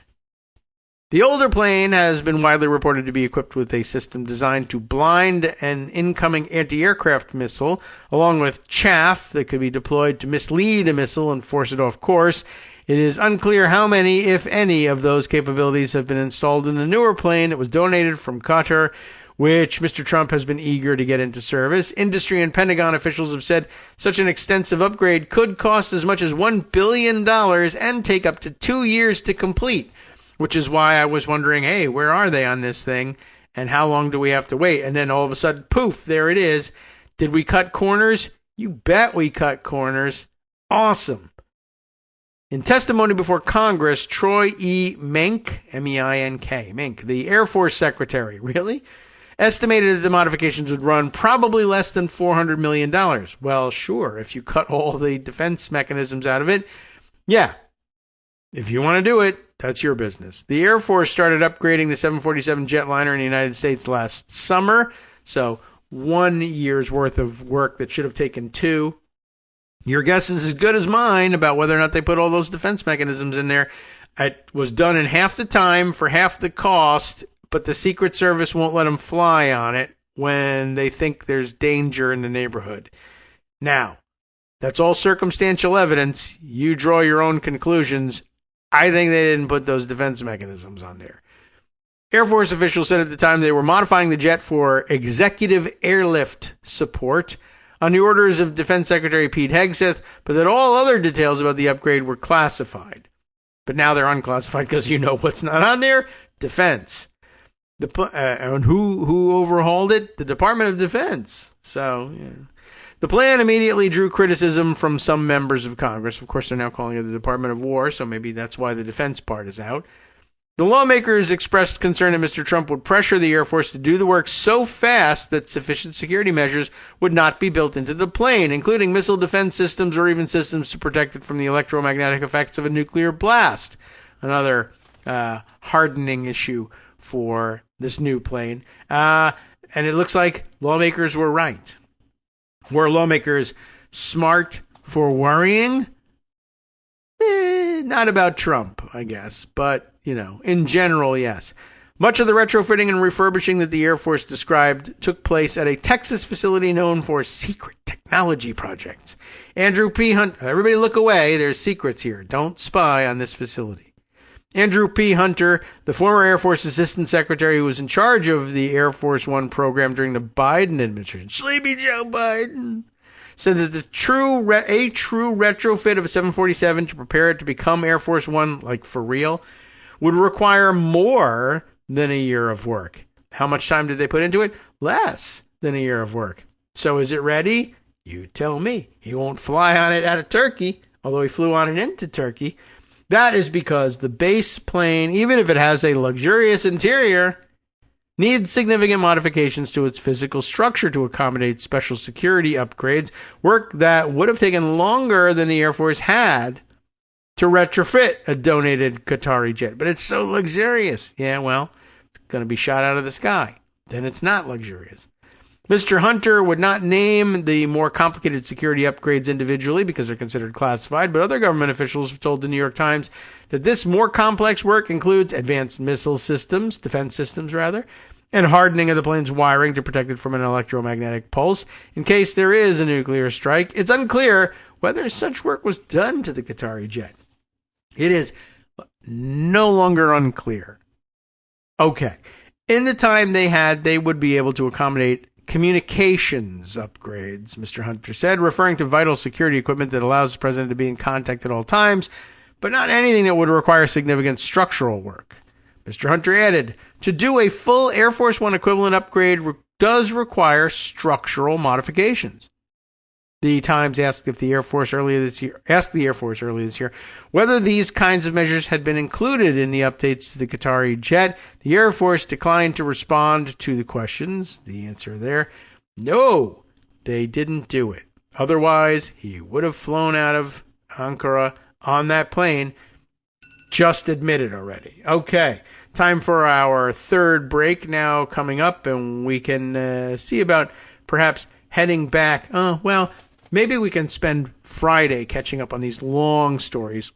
The older plane has been widely reported to be equipped with a system designed to blind an incoming anti-aircraft missile, along with chaff that could be deployed to mislead a missile and force it off course. It is unclear how many, if any, of those capabilities have been installed in the newer plane that was donated from Qatar, which Mr. Trump has been eager to get into service. Industry and Pentagon officials have said such an extensive upgrade could cost as much as $1 billion and take up to 2 years to complete, which is why I was wondering, hey, where are they on this thing, and how long do we have to wait? And then all of a sudden, poof, there it is. Did we cut corners? You bet we cut corners. Awesome. In testimony before Congress, Troy E. Mink, M-E-I-N-K, Mink, the Air Force Secretary, really? Estimated that the modifications would run probably less than $400 million. Well, sure, if you cut all the defense mechanisms out of it, yeah. If you want to do it, that's your business. The Air Force started upgrading the 747 jetliner in the United States last summer, so 1 year's worth of work that should have taken 2. Your guess is as good as mine about whether or not they put all those defense mechanisms in there. It was done in half the time for half the cost, but the Secret Service won't let them fly on it when they think there's danger in the neighborhood. Now, that's all circumstantial evidence. You draw your own conclusions. I think they didn't put those defense mechanisms on there. Air Force officials said at the time they were modifying the jet for executive airlift support on the orders of Defense Secretary Pete Hegseth, but that all other details about the upgrade were classified. But now they're unclassified because you know what's not on there? Defense. And who overhauled it? The Department of Defense. So, yeah. The plan immediately drew criticism from some members of Congress. Of course, they're now calling it the Department of War, so maybe that's why the defense part is out. The lawmakers expressed concern that Mr. Trump would pressure the Air Force to do the work so fast that sufficient security measures would not be built into the plane, including missile defense systems or even systems to protect it from the electromagnetic effects of a nuclear blast. Another hardening issue for this new plane. And it looks like lawmakers were right. Were lawmakers smart for worrying? Not about Trump, I guess. But, in general, yes. Much of the retrofitting and refurbishing that the Air Force described took place at a Texas facility known for secret technology projects. Andrew P. Hunter, everybody look away, there's secrets here. Don't spy on this facility. Andrew P. Hunter, the former Air Force Assistant Secretary who was in charge of the Air Force One program during the Biden administration, Sleepy Joe Biden, said that a true retrofit of a 747 to prepare it to become Air Force One, like for real, would require more than a year of work. How much time did they put into it? Less than a year of work. So is it ready? You tell me. He won't fly on it out of Turkey, although he flew on it into Turkey. That is because the base plane, even if it has a luxurious interior, needs significant modifications to its physical structure to accommodate special security upgrades, work that would have taken longer than the Air Force had to retrofit a donated Qatari jet. But it's so luxurious. Yeah, well, it's going to be shot out of the sky. Then it's not luxurious. Mr. Hunter would not name the more complicated security upgrades individually because they're considered classified, but other government officials have told the New York Times that this more complex work includes advanced missile systems, defense systems rather, and hardening of the plane's wiring to protect it from an electromagnetic pulse in case there is a nuclear strike. It's unclear whether such work was done to the Qatari jet. It is no longer unclear. Okay. In the time they had, they would be able to accommodate communications upgrades, Mr. Hunter said, referring to vital security equipment that allows the president to be in contact at all times, but not anything that would require significant structural work. Mr. Hunter added, to do a full Air Force One equivalent upgrade does require structural modifications. The Times asked the Air Force earlier this year whether these kinds of measures had been included in the updates to the Qatari jet. The Air Force declined to respond to the questions. The answer there, no, they didn't do it. Otherwise, he would have flown out of Ankara on that plane. Just admitted already. Okay, time for our third break now coming up, and we can see about perhaps heading back. Maybe we can spend Friday catching up on these long stories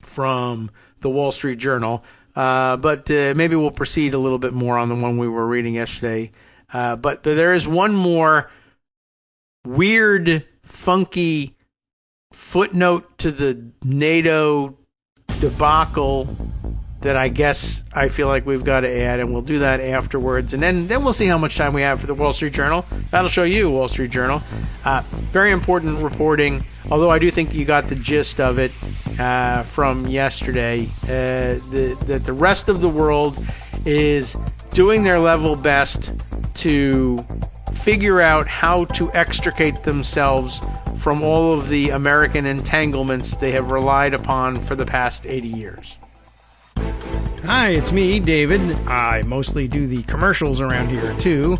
from the Wall Street Journal. but maybe we'll proceed a little bit more on the one we were reading yesterday. But there is one more weird, funky footnote to the NATO debacle that I guess I feel like we've got to add, and we'll do that afterwards. And then we'll see how much time we have for the Wall Street Journal. That'll show you, Wall Street Journal. Very important reporting, although I do think you got the gist of it from yesterday, that the rest of the world is doing their level best to figure out how to extricate themselves from all of the American entanglements they have relied upon for the past 80 years. Hi, it's me, David. I mostly do the commercials around here, too.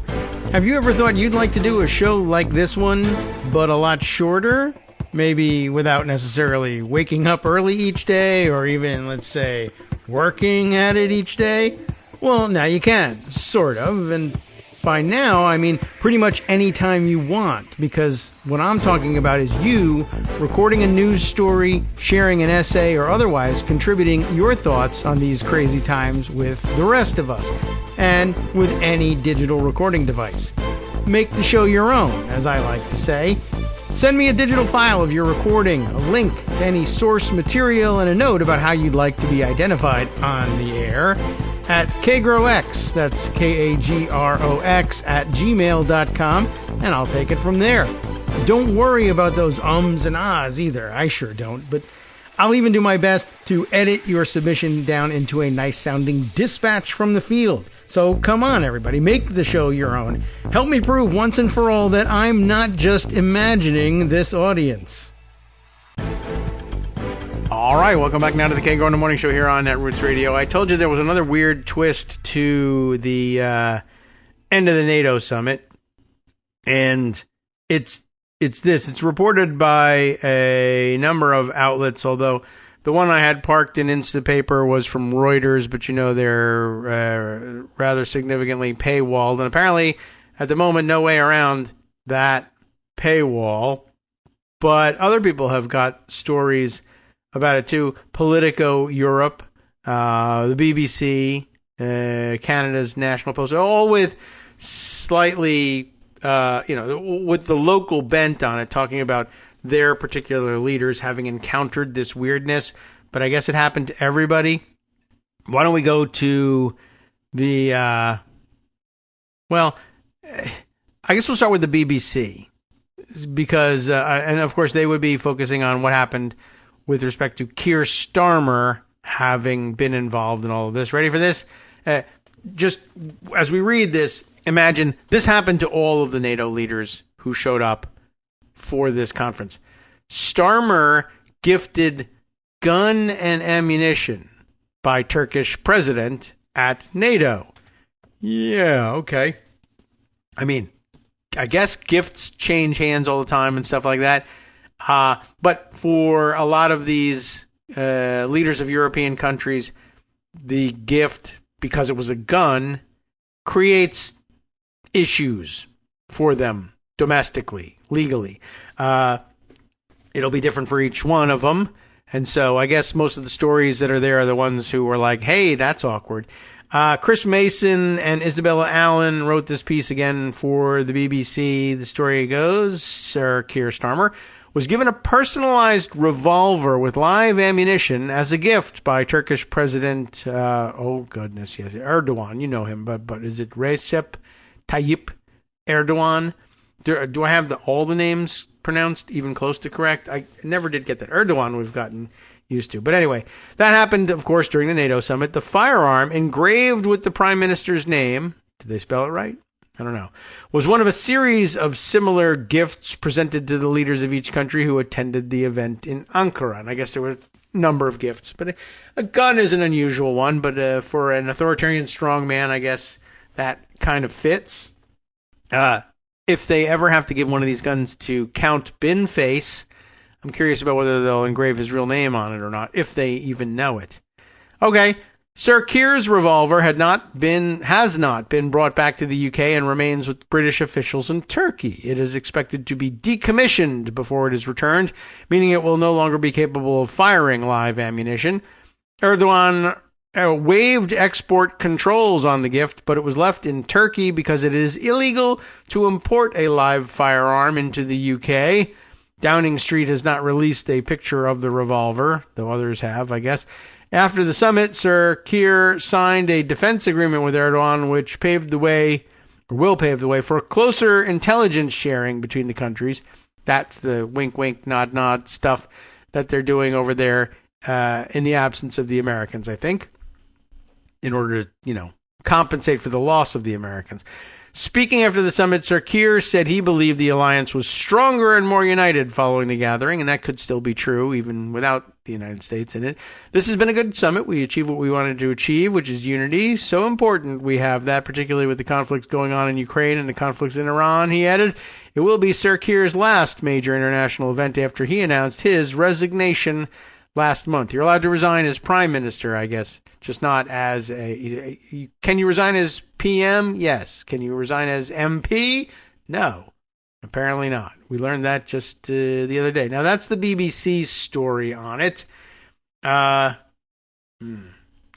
Have you ever thought you'd like to do a show like this one, but a lot shorter? Maybe without necessarily waking up early each day, or even, let's say, working at it each day? Well, now you can, sort of, and by now, I mean pretty much any time you want, because what I'm talking about is you recording a news story, sharing an essay, or otherwise contributing your thoughts on these crazy times with the rest of us, and with any digital recording device. Make the show your own, as I like to say. Send me a digital file of your recording, a link to any source material, and a note about how you'd like to be identified on the air at KagroX, that's KAGROX, at gmail.com, and I'll take it from there. Don't worry about those ums and ahs either. I sure don't, but I'll even do my best to edit your submission down into a nice-sounding dispatch from the field. So come on, everybody, make the show your own. Help me prove once and for all that I'm not just imagining this audience. All right, welcome back now to the Kagro in the Morning Show here on Netroots Radio. I told you there was another weird twist to the end of the NATO summit, and it's this. It's reported by a number of outlets, although the one I had parked in Instapaper was from Reuters, but you know they're rather significantly paywalled, and apparently at the moment no way around that paywall, but other people have got stories about it too. Politico Europe, the BBC, Canada's National Post, all with slightly, with the local bent on it, talking about their particular leaders having encountered this weirdness. But I guess it happened to everybody. Why don't we go to the, I guess we'll start with the BBC, because, and of course they would be focusing on what happened with respect to Keir Starmer having been involved in all of this. Ready for this? Just as we read this, imagine this happened to all of the NATO leaders who showed up for this conference. Starmer gifted gun and ammunition by Turkish president at NATO. Yeah, okay. I mean, I guess gifts change hands all the time and stuff like that. But for a lot of these leaders of European countries, the gift, because it was a gun, creates issues for them domestically, legally. It'll be different for each one of them. And so I guess most of the stories that are there are the ones who were like, hey, that's awkward. Chris Mason and Isabella Allen wrote this piece again for the BBC. The story goes, Sir Keir Starmer was given a personalized revolver with live ammunition as a gift by Turkish President, Erdogan. You know him, but is it Recep Tayyip Erdogan? Do I have all the names pronounced even close to correct? I never did get that. Erdogan we've gotten used to. But anyway, that happened, of course, during the NATO summit. The firearm engraved with the Prime Minister's name, did they spell it right? I don't know, was one of a series of similar gifts presented to the leaders of each country who attended the event in Ankara. And I guess there were a number of gifts. But a gun is an unusual one. But for an authoritarian strongman, I guess that kind of fits. If they ever have to give one of these guns to Count Binface, I'm curious about whether they'll engrave his real name on it or not, if they even know it. Okay. Sir Keir's revolver has not been brought back to the UK and remains with British officials in Turkey. It is expected to be decommissioned before it is returned, meaning it will no longer be capable of firing live ammunition. Erdogan waived export controls on the gift, but it was left in Turkey because it is illegal to import a live firearm into the UK. Downing Street has not released a picture of the revolver, though others have, I guess. After the summit, Sir Keir signed a defense agreement with Erdogan, which will pave the way for closer intelligence sharing between the countries. That's the wink, wink, nod, nod stuff that they're doing over there in the absence of the Americans, I think, in order to, compensate for the loss of the Americans. Speaking after the summit, Sir Keir said he believed the alliance was stronger and more united following the gathering, and that could still be true even without the United States in it. This has been a good summit. We achieved what we wanted to achieve, which is unity. So important we have that, particularly with the conflicts going on in Ukraine and the conflicts in Iran, he added. It will be Sir Keir's last major international event after he announced his resignation last month. You're allowed to resign as prime minister, I guess, just not as can you resign as PM? Yes. Can you resign as MP? No. Apparently not. We learned that just the other day. Now, that's the BBC story on it. And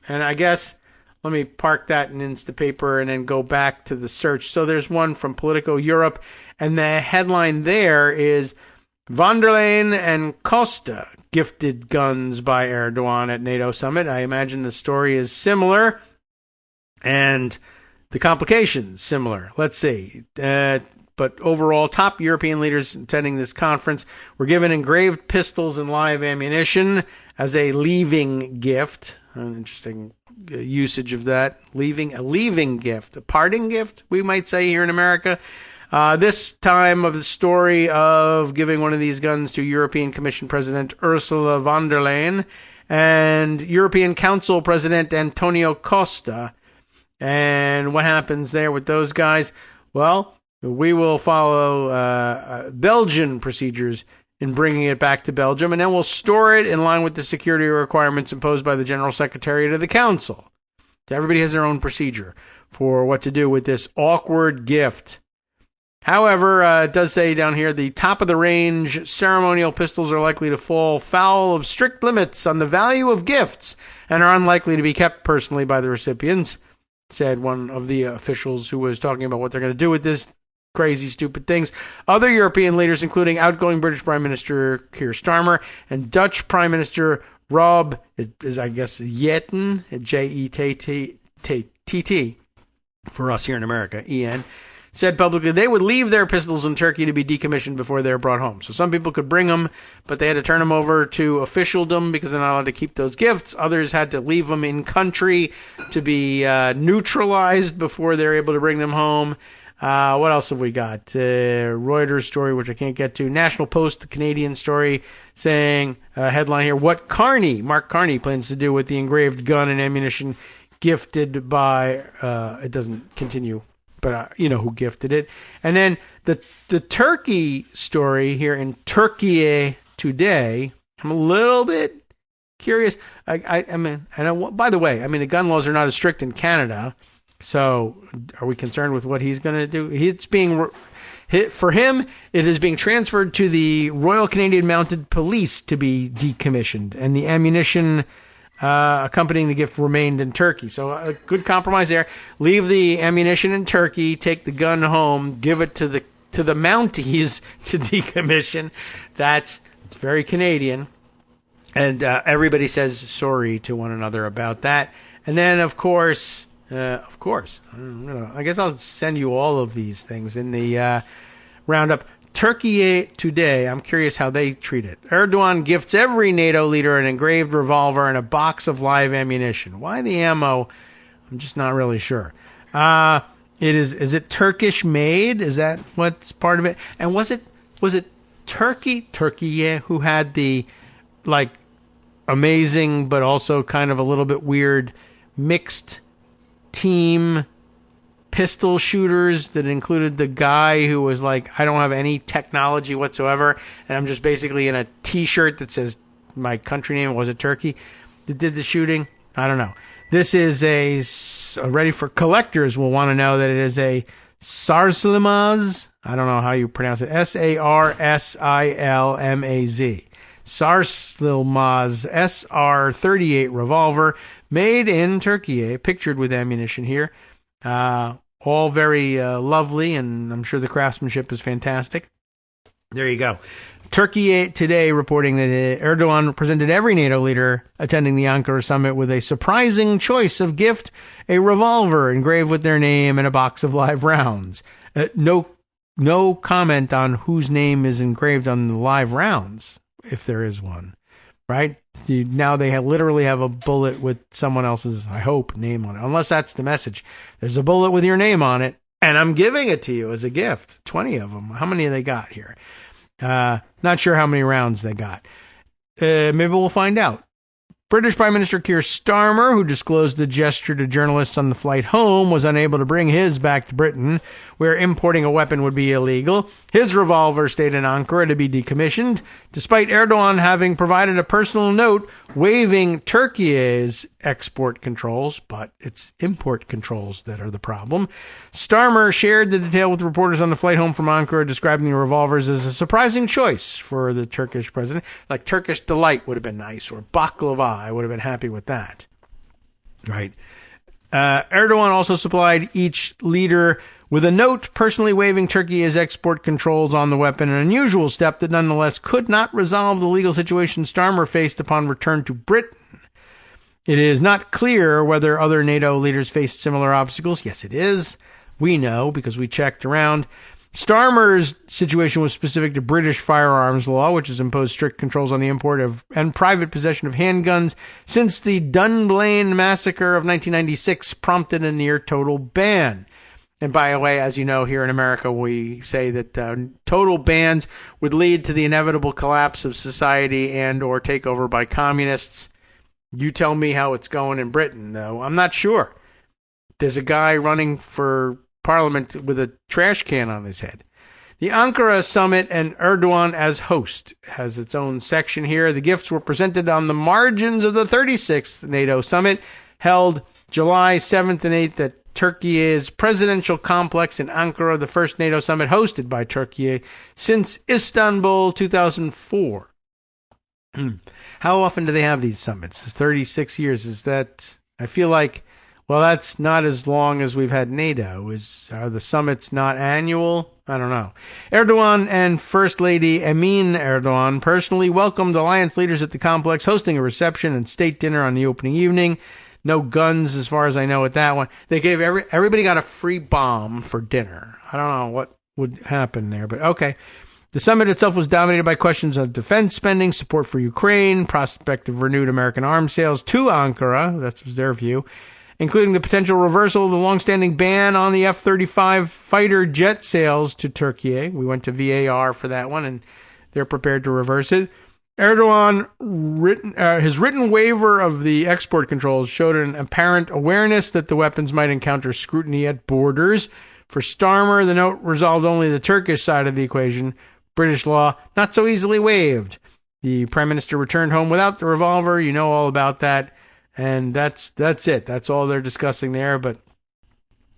I guess let me park that in Instapaper and then go back to the search. So there's one from Politico Europe, and the headline there is von der Leyen and Costa gifted guns by Erdogan at NATO summit. I imagine the story is similar and the complications similar. Let's see. But overall, top European leaders attending this conference were given engraved pistols and live ammunition as a leaving gift. An interesting usage of that. A leaving gift. A parting gift, we might say here in America. This time of the story of giving one of these guns to European Commission President Ursula von der Leyen and European Council President Antonio Costa. And what happens there with those guys? Well, we will follow Belgian procedures in bringing it back to Belgium, and then we'll store it in line with the security requirements imposed by the General Secretariat of the Council. So everybody has their own procedure for what to do with this awkward gift. However, it does say down here, the top-of-the-range ceremonial pistols are likely to fall foul of strict limits on the value of gifts and are unlikely to be kept personally by the recipients, said one of the officials who was talking about what they're going to do with this crazy, stupid things. Other European leaders, including outgoing British Prime Minister Keir Starmer and Dutch Prime Minister Rob, I guess, Jetten, J-E-T-T, for us here in America, E-N, said publicly they would leave their pistols in Turkey to be decommissioned before they're brought home. So some people could bring them, but they had to turn them over to officialdom because they're not allowed to keep those gifts. Others had to leave them in country to be neutralized before they're able to bring them home. What else have we got? Reuters story, which I can't get to. National Post, the Canadian story, saying, headline here, what Mark Carney plans to do with the engraved gun and ammunition gifted by, it doesn't continue, but you know who gifted it. And then the Turkey story here in Turkey Today, I'm a little bit curious. I mean, by the way, the gun laws are not as strict in Canada. So are we concerned with what he's going to do? For him, it is being transferred to the Royal Canadian Mounted Police to be decommissioned, and the ammunition accompanying the gift remained in Turkey. So a good compromise there. Leave the ammunition in Turkey, take the gun home, give it to the Mounties to decommission. It's very Canadian, and everybody says sorry to one another about that. And then, of course, I guess I'll send you all of these things in the roundup. Turkey Today, I'm curious how they treat it. Erdogan gifts every NATO leader an engraved revolver and a box of live ammunition. Why the ammo? I'm just not really sure. Is it Turkish made? Is that what's part of it? And was it Turkey who had the amazing but also kind of a little bit weird mixed team pistol shooters that included the guy who was like, I don't have any technology whatsoever, and I'm just basically in a t-shirt that says my country name, was it Turkey, that did the shooting? I don't know. This is ready for collectors will want to know that it is a Sarslimaz. I don't know how you pronounce it. S-A-R-S-I-L-M-A-Z. Sarslimaz SR-38 revolver made in Turkey, pictured with ammunition here. All very lovely, and I'm sure the craftsmanship is fantastic. There you go. Turkey Today reporting that Erdogan presented every NATO leader attending the Ankara summit with a surprising choice of gift, a revolver engraved with their name and a box of live rounds. No comment on whose name is engraved on the live rounds, if there is one, right? Now they literally have a bullet with someone else's, I hope, name on it, unless that's the message. There's a bullet with your name on it, and I'm giving it to you as a gift. 20 of them. How many have they got here? Not sure how many rounds they got. Maybe we'll find out. British Prime Minister Keir Starmer, who disclosed the gesture to journalists on the flight home, was unable to bring his back to Britain, where importing a weapon would be illegal. His revolver stayed in Ankara to be decommissioned, despite Erdogan having provided a personal note waiving Turkey's export controls, but it's import controls that are the problem. Starmer shared the detail with reporters on the flight home from Ankara, describing the revolvers as a surprising choice for the Turkish president. Like Turkish Delight would have been nice, or baklava. I would have been happy with that. Right. Erdogan also supplied each leader with a note personally waiving Turkey's export controls on the weapon, an unusual step that nonetheless could not resolve the legal situation Starmer faced upon return to Britain. It is not clear whether other NATO leaders faced similar obstacles. Yes, it is. We know because we checked around. Starmer's situation was specific to British firearms law, which has imposed strict controls on the import of and private possession of handguns since the Dunblane massacre of 1996 prompted a near-total ban. And by the way, as you know, here in America, we say that total bans would lead to the inevitable collapse of society and or takeover by communists. You tell me how it's going in Britain, though. I'm not sure. There's a guy running for Parliament with a trash can on his head. The Ankara summit and Erdogan as host has its own section here. The gifts were presented on the margins of the 36th NATO summit held July 7th and 8th at Turkey's presidential complex in Ankara, the first NATO summit hosted by Turkey since Istanbul 2004. How often do they have these summits? It's 36 years. Is that, I feel like, well, that's not as long as we've had NATO. Are the summits not annual? I don't know. Erdogan and First Lady Emine Erdogan personally welcomed alliance leaders at the complex, hosting a reception and state dinner on the opening evening. No guns, as far as I know, at that one. They gave everybody got a free bomb for dinner. I don't know what would happen there, but okay. The summit itself was dominated by questions of defense spending, support for Ukraine, prospect of renewed American arms sales to Ankara. That was their view, including the potential reversal of the long-standing ban on the F-35 fighter jet sales to Turkey. We went to VAR for that one, and they're prepared to reverse it. Erdogan, his written waiver of the export controls showed an apparent awareness that the weapons might encounter scrutiny at borders. For Starmer, the note resolved only the Turkish side of the equation. British law, not so easily waived. The Prime Minister returned home without the revolver. You know all about that. And that's it. That's all they're discussing there. But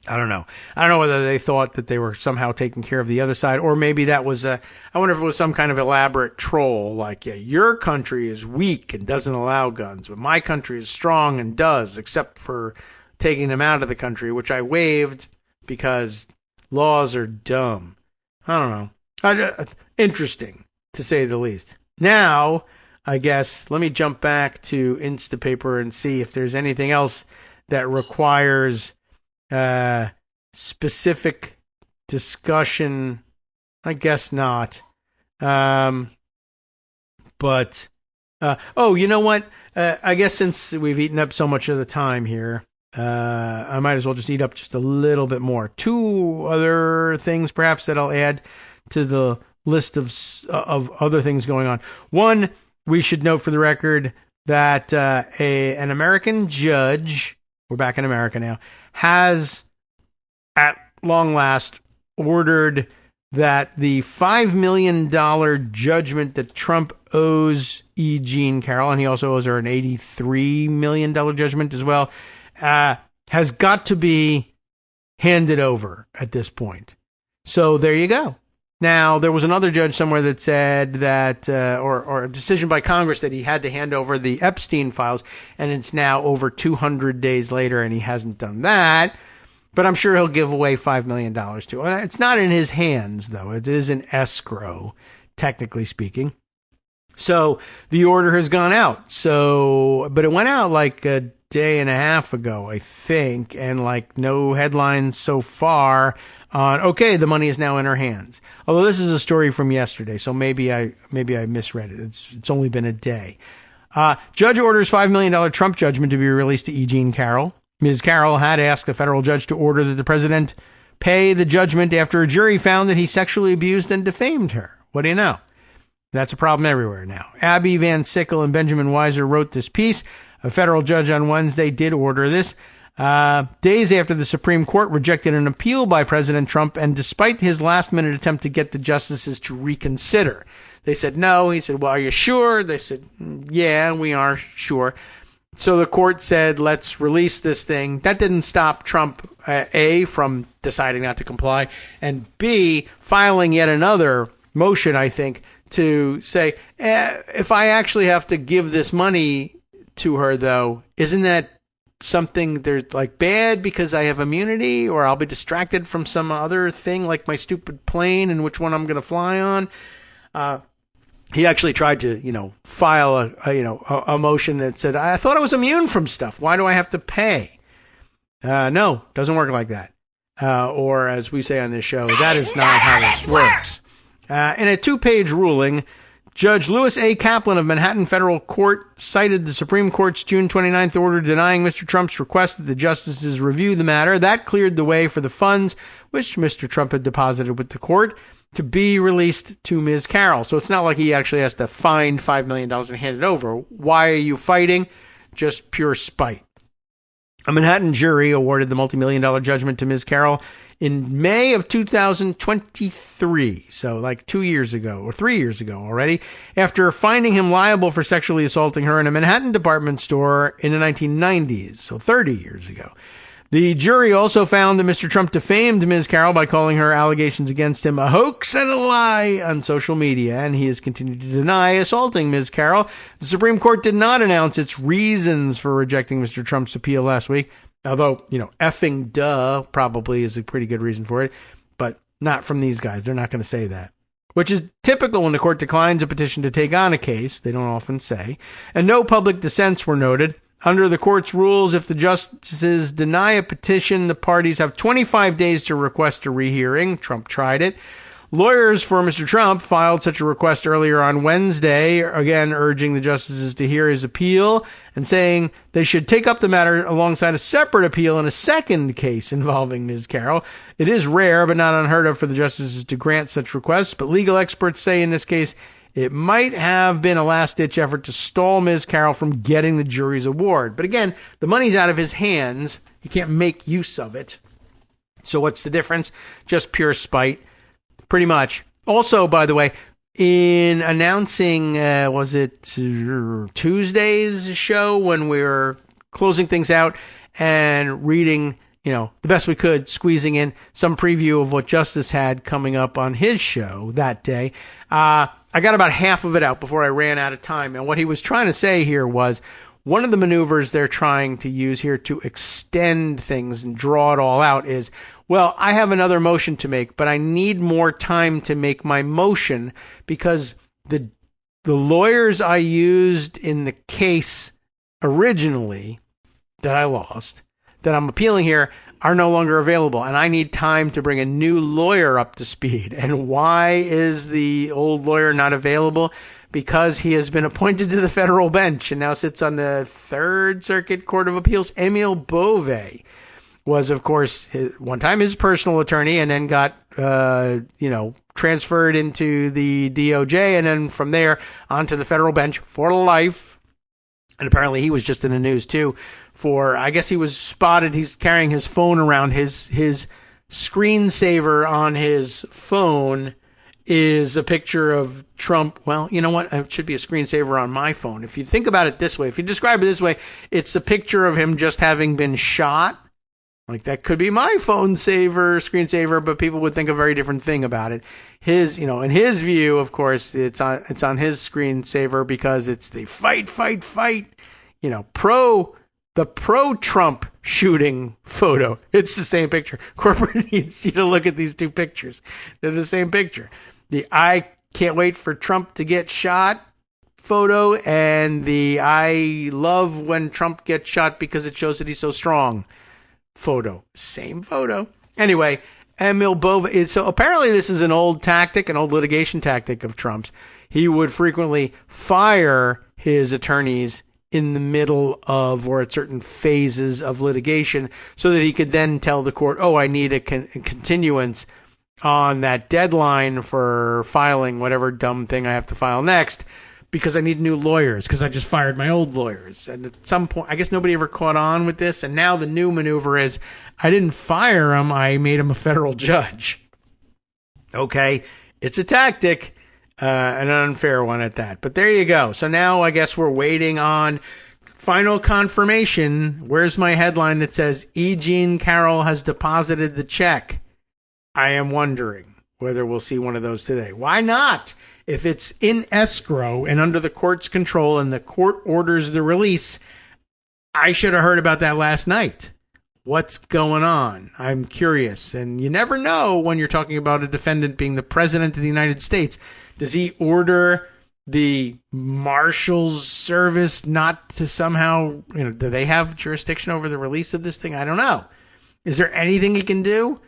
I don't know. I don't know whether they thought that they were somehow taking care of the other side, or maybe that was I wonder if it was some kind of elaborate troll, like, yeah, your country is weak and doesn't allow guns, but my country is strong and does, except for taking them out of the country, which I waived because laws are dumb. I don't know. Interesting, to say the least. Now, I guess, let me jump back to Instapaper and see if there's anything else that requires specific discussion. I guess not. But, you know what? I guess since we've eaten up so much of the time here, I might as well just eat up just a little bit more. Two other things, perhaps, that I'll add to the list of other things going on. One, we should note for the record that an American judge, we're back in America now, has at long last ordered that the $5 million judgment that Trump owes E. Jean Carroll, and he also owes her an $83 million judgment as well, has got to be handed over at this point. So there you go. Now, there was another judge somewhere that said that, or a decision by Congress that he had to hand over the Epstein files, and it's now over 200 days later, and he hasn't done that. But I'm sure he'll give away $5 million to it. It's not in his hands, though. It is in escrow, technically speaking. So the order has gone out. But it went out like a day and a half ago, I think, and like no headlines so far on, okay, the money is now in her hands. Although this is a story from yesterday, so maybe I misread it. It's only been a day. Judge orders $5 million Trump judgment to be released to E. Jean Carroll. Ms. Carroll had asked a federal judge to order that the president pay the judgment after a jury found that he sexually abused and defamed her. What do you know? That's a problem everywhere now. Abby Van Sickle and Benjamin Weiser wrote this piece. A federal judge on Wednesday did order this. Days after the Supreme Court rejected an appeal by President Trump, and despite his last-minute attempt to get the justices to reconsider. They said no. He said, well, are you sure? They said, yeah, we are sure. So the court said, let's release this thing. That didn't stop Trump, A, from deciding not to comply, and B, filing yet another motion, I think, to say, if I actually have to give this money to her, though, isn't that something there's like bad because I have immunity, or I'll be distracted from some other thing like my stupid plane and which one I'm going to fly on? He actually tried to, file a motion that said, I thought I was immune from stuff. Why do I have to pay? No, doesn't work like that. Or as we say on this show, that is not how this works. In a 2-page ruling, Judge Lewis A. Kaplan of Manhattan Federal Court cited the Supreme Court's June 29th order denying Mr. Trump's request that the justices review the matter. That cleared the way for the funds, which Mr. Trump had deposited with the court, to be released to Ms. Carroll. So it's not like he actually has to find $5 million and hand it over. Why are you fighting? Just pure spite. A Manhattan jury awarded the multi-million-dollar judgment to Ms. Carroll in May of 2023, so like 2 years ago, or 3 years ago already, after finding him liable for sexually assaulting her in a Manhattan department store in the 1990s, so 30 years ago. The jury also found that Mr. Trump defamed Ms. Carroll by calling her allegations against him a hoax and a lie on social media, and he has continued to deny assaulting Ms. Carroll. The Supreme Court did not announce its reasons for rejecting Mr. Trump's appeal last week, although, effing duh probably is a pretty good reason for it, but not from these guys. They're not going to say that, which is typical when the court declines a petition to take on a case. They don't often say. And no public dissents were noted. Under the court's rules, if the justices deny a petition, the parties have 25 days to request a rehearing. Trump tried it. Lawyers for Mr. Trump filed such a request earlier on Wednesday, again urging the justices to hear his appeal and saying they should take up the matter alongside a separate appeal in a second case involving Ms. Carroll. It is rare, but not unheard of, for the justices to grant such requests, but legal experts say in this case it might have been a last-ditch effort to stall Ms. Carroll from getting the jury's award. But again, the money's out of his hands. He can't make use of it. So what's the difference? Just pure spite. Pretty much. Also, by the way, in announcing, was it Tuesday's show when we were closing things out and reading, the best we could, squeezing in some preview of what Justice had coming up on his show that day, I got about half of it out before I ran out of time. And what he was trying to say here was one of the maneuvers they're trying to use here to extend things and draw it all out is, well, I have another motion to make, but I need more time to make my motion because the lawyers I used in the case originally that I lost, that I'm appealing here, are no longer available, and I need time to bring a new lawyer up to speed. And why is the old lawyer not available? Because he has been appointed to the federal bench and now sits on the Third Circuit Court of Appeals. Emile Bove was, of course, one time his personal attorney and then got, transferred into the DOJ and then from there onto the federal bench for life. And apparently he was just in the news, too, for, I guess he was spotted, he's carrying his phone around. His screensaver on his phone is a picture of Trump. Well, you know what? It should be a screensaver on my phone. If you think about it this way, if you describe it this way, it's a picture of him just having been shot Like, that could be my phone saver, screensaver, but people would think a very different thing about it. In his view, of course, it's on his screensaver because it's the fight, the pro-Trump shooting photo. It's the same picture. Corporate needs you to look at these two pictures. They're the same picture. The I can't wait for Trump to get shot photo and the I love when Trump gets shot because it shows that he's so strong photo. Same photo. Anyway, Emil Bova so apparently this is an old litigation tactic of Trump's. He would frequently fire his attorneys in the middle of or at certain phases of litigation so that he could then tell the court, I need a continuance on that deadline for filing whatever dumb thing I have to file next because I need new lawyers because I just fired my old lawyers. And at some point, I guess nobody ever caught on with this. And now the new maneuver is I didn't fire him. I made him a federal judge. Okay. It's a tactic, an unfair one at that. But there you go. So now I guess we're waiting on final confirmation. Where's my headline that says E. Jean Carroll has deposited the check? I am wondering whether we'll see one of those today. Why not? If it's in escrow and under the court's control and the court orders the release, I should have heard about that last night. What's going on? I'm curious. And you never know when you're talking about a defendant being the president of the United States. Does he order the Marshal's Service not to somehow, do they have jurisdiction over the release of this thing? I don't know. Is there anything he can do?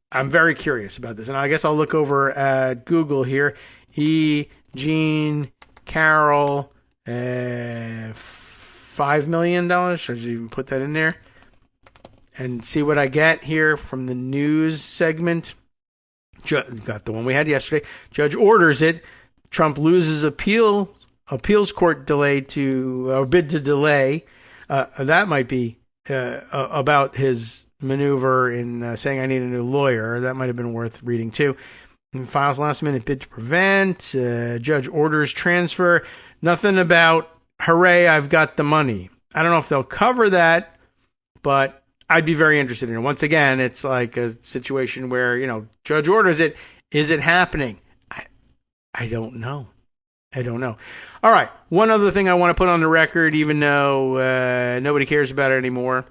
I'm very curious about this, and I guess I'll look over at Google here. E. Jean Carroll, $5 million. Should I even put that in there? And see what I get here from the news segment. Got the one we had yesterday. Judge orders it. Trump loses appeals court bid to delay. That might be about his maneuver in saying I need a new lawyer. That might have been worth reading too. And files last minute bid to prevent. Judge orders transfer. Nothing about hooray, I've got the money. I don't know if they'll cover that, but I'd be very interested in it. Once again, it's like a situation where, judge orders it. Is it happening? I don't know. All right. One other thing I want to put on the record, even though nobody cares about it anymore.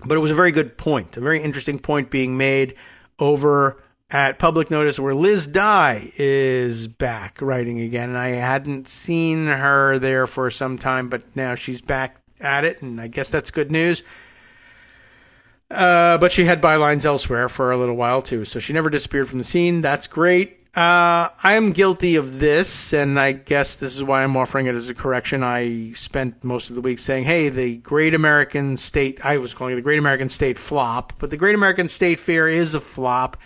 But it was a very good point, a very interesting point being made over at Public Notice where Liz Dye is back writing again. And I hadn't seen her there for some time, but now she's back at it, and I guess that's good news. But she had bylines elsewhere for a little while, too, so she never disappeared from the scene. That's great. I'm guilty of this, and I guess this is why I'm offering it as a correction. I spent most of the week saying, hey, the Great American State, I was calling it the Great American State flop, but the Great American State Fair is a flop.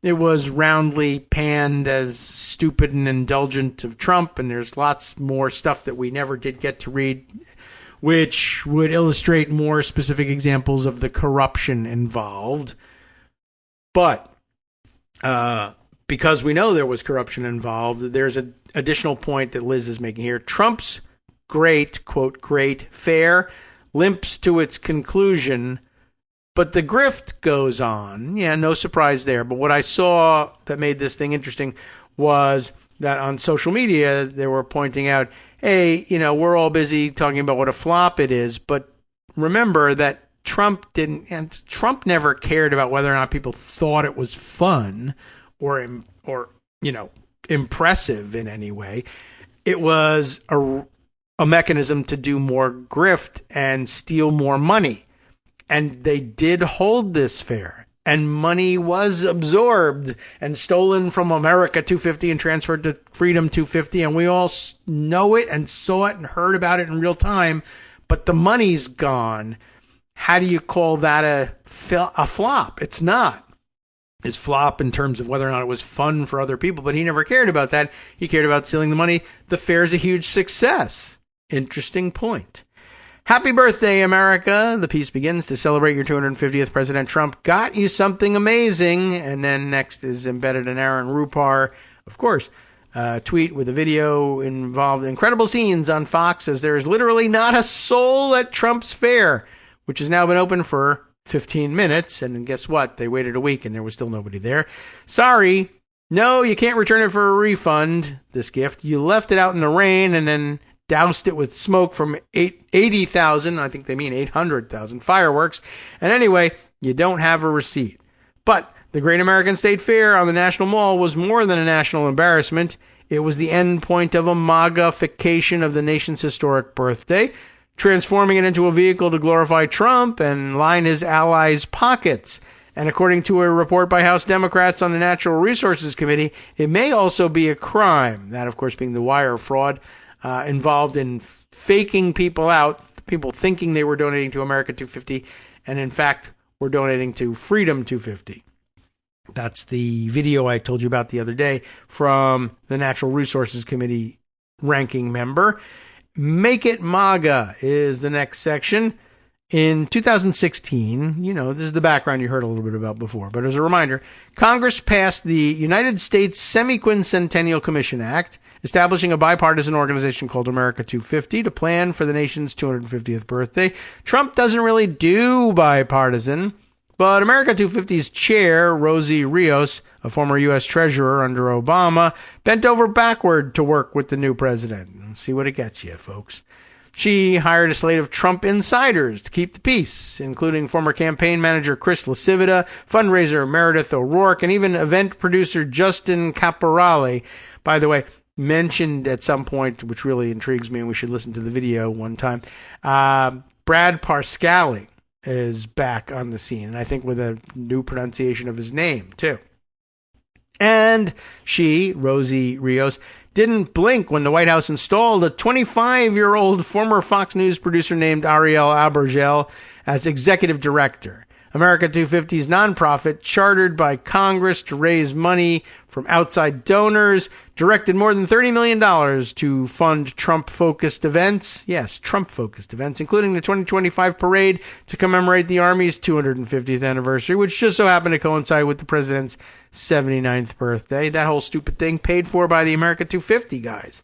It was roundly panned as stupid and indulgent of Trump, and there's lots more stuff that we never did get to read, which would illustrate more specific examples of the corruption involved. But because we know there was corruption involved, there's an additional point that Liz is making here. Trump's great, quote, great fair limps to its conclusion, but the grift goes on. Yeah, no surprise there. But what I saw that made this thing interesting was that on social media, they were pointing out, hey, we're all busy talking about what a flop it is, but remember that Trump never cared about whether or not people thought it was fun or impressive in any way. It was a mechanism to do more grift and steal more money. And they did hold this fair. And money was absorbed and stolen from America 250 and transferred to Freedom 250. And we all know it and saw it and heard about it in real time. But the money's gone. How do you call that a flop? It's not. It's flop in terms of whether or not it was fun for other people, but he never cared about that. He cared about stealing the money. The fair is a huge success. Interesting point. Happy birthday, America. The piece begins to celebrate your 250th. President Trump got you something amazing. And then next is embedded in Aaron Rupar, of course, tweet with a video involved incredible scenes on Fox as there is literally not a soul at Trump's fair. which has now been open for 15 minutes. And guess what? They waited a week and there was still nobody there. Sorry. No, you can't return it for a refund, this gift. You left it out in the rain and then doused it with smoke from 80,000, I think they mean 800,000 fireworks. And anyway, you don't have a receipt. But the Great American State Fair on the National Mall was more than a national embarrassment. It was the end point of a MAGA-fication of the nation's historic birthday, transforming it into a vehicle to glorify Trump and line his allies' pockets. And according to a report by House Democrats on the Natural Resources Committee, it may also be a crime, that of course being the wire fraud involved in faking people out, people thinking they were donating to America 250, and in fact were donating to Freedom 250. That's the video I told you about the other day from the Natural Resources Committee ranking member. Make It MAGA is the next section. In 2016, this is the background you heard a little bit about before, but as a reminder, Congress passed the United States Semi-Quincentennial Commission Act, establishing a bipartisan organization called America 250 to plan for the nation's 250th birthday. Trump doesn't really do bipartisan, but America 250's chair, Rosie Rios, a former U.S. treasurer under Obama, bent over backward to work with the new president. See what it gets you, folks. She hired a slate of Trump insiders to keep the peace, including former campaign manager Chris LaCivita, fundraiser Meredith O'Rourke, and even event producer Justin Caporale. By the way, mentioned at some point, which really intrigues me, and we should listen to the video one time, Brad Parscale is back on the scene, and I think with a new pronunciation of his name, too. And she, Rosie Rios, didn't blink when the White House installed a 25-year-old former Fox News producer named Ariel Abergel as executive director. America 250's nonprofit, chartered by Congress to raise money from outside donors, directed more than $30 million to fund Trump-focused events. Yes, Trump-focused events, including the 2025 parade to commemorate the Army's 250th anniversary, which just so happened to coincide with the president's 79th birthday. That whole stupid thing paid for by the America 250 guys.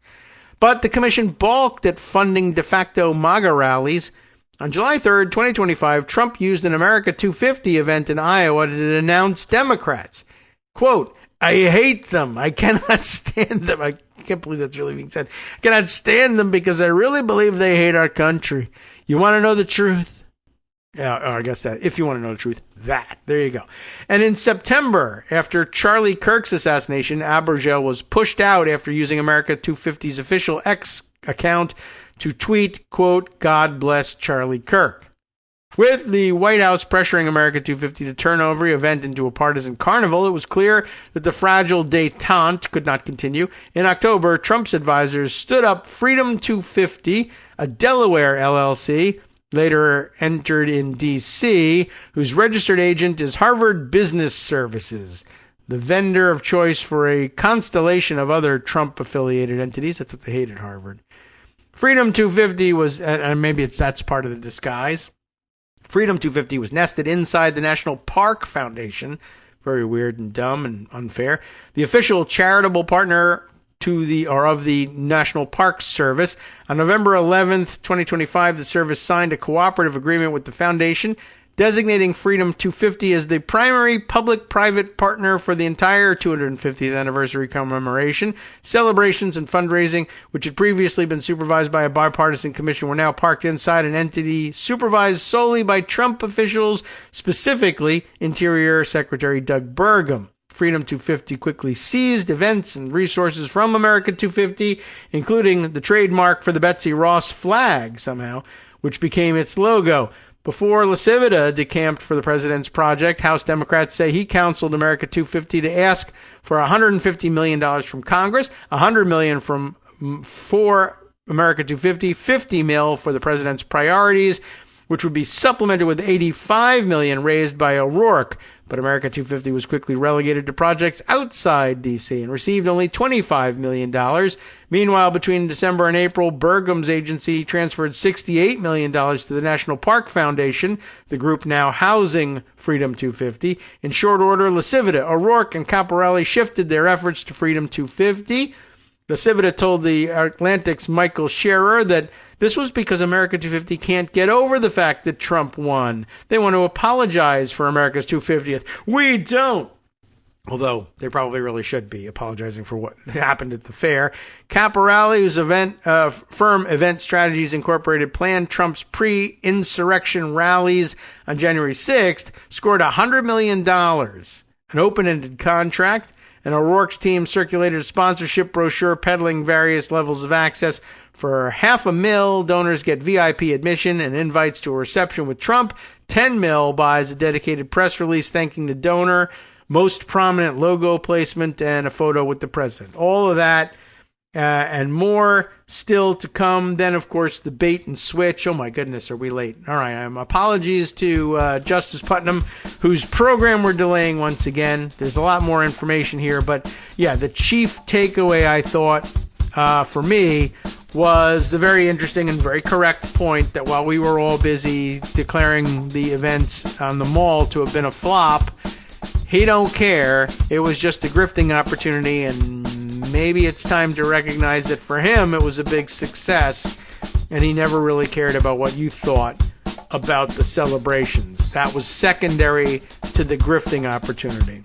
But the commission balked at funding de facto MAGA rallies. On July 3rd, 2025, Trump used an America 250 event in Iowa to denounce Democrats. Quote, I hate them. I cannot stand them. I can't believe that's really being said. I cannot stand them because I really believe they hate our country. You want to know the truth? Yeah, I guess that. If you want to know the truth, that. There you go. And in September, after Charlie Kirk's assassination, Abergel was pushed out after using America 250's official X account to tweet, quote, God bless Charlie Kirk. With the White House pressuring America 250 to turn every event into a partisan carnival, it was clear that the fragile détente could not continue. In October, Trump's advisors stood up Freedom 250, a Delaware LLC, later entered in D.C., whose registered agent is Harvard Business Services, the vendor of choice for a constellation of other Trump-affiliated entities. That's what they hate at Harvard. Freedom 250 was, and maybe that's part of the disguise. Freedom 250 was nested inside the National Park Foundation. Very weird and dumb and unfair. The official charitable partner of the National Park Service. On November 11th, 2025, the service signed a cooperative agreement with the foundation, designating Freedom 250 as the primary public-private partner for the entire 250th anniversary commemoration. Celebrations and fundraising, which had previously been supervised by a bipartisan commission, were now parked inside an entity supervised solely by Trump officials, specifically Interior Secretary Doug Burgum. Freedom 250 quickly seized events and resources from America 250, including the trademark for the Betsy Ross flag, somehow, which became its logo. Before LaCivita decamped for the president's project, House Democrats say he counseled America 250 to ask for $150 million from Congress, $100 million for America 250, $50 million for the president's priorities, which would be supplemented with $85 million raised by O'Rourke. But America 250 was quickly relegated to projects outside D.C. and received only $25 million. Meanwhile, between December and April, Burgum's agency transferred $68 million to the National Park Foundation, the group now housing Freedom 250. In short order, LaCivita, O'Rourke, and Caporale shifted their efforts to Freedom 250. The Civita told the Atlantic's Michael Scherer that this was because America 250 can't get over the fact that Trump won. They want to apologize for America's 250th. We don't. Although they probably really should be apologizing for what happened at the fair. Caporale, whose firm Event Strategies Incorporated planned Trump's pre-insurrection rallies on January 6th, scored $100 million, an open-ended contract, and O'Rourke's team circulated a sponsorship brochure peddling various levels of access. For $500,000, donors get VIP admission and invites to a reception with Trump. $10,000 buys a dedicated press release thanking the donor, most prominent logo placement, and a photo with the president. All of that and more still to come. Then, of course, the bait and switch. Oh, my goodness, are we late? All right, apologies to Justice Putnam, whose program we're delaying once again. There's a lot more information here, but, yeah, the chief takeaway, I thought, for me, was the very interesting and very correct point that while we were all busy declaring the events on the mall to have been a flop, he don't care. It was just a grifting opportunity, and maybe it's time to recognize that for him it was a big success, and he never really cared about what you thought about the celebrations. That was secondary to the grifting opportunity.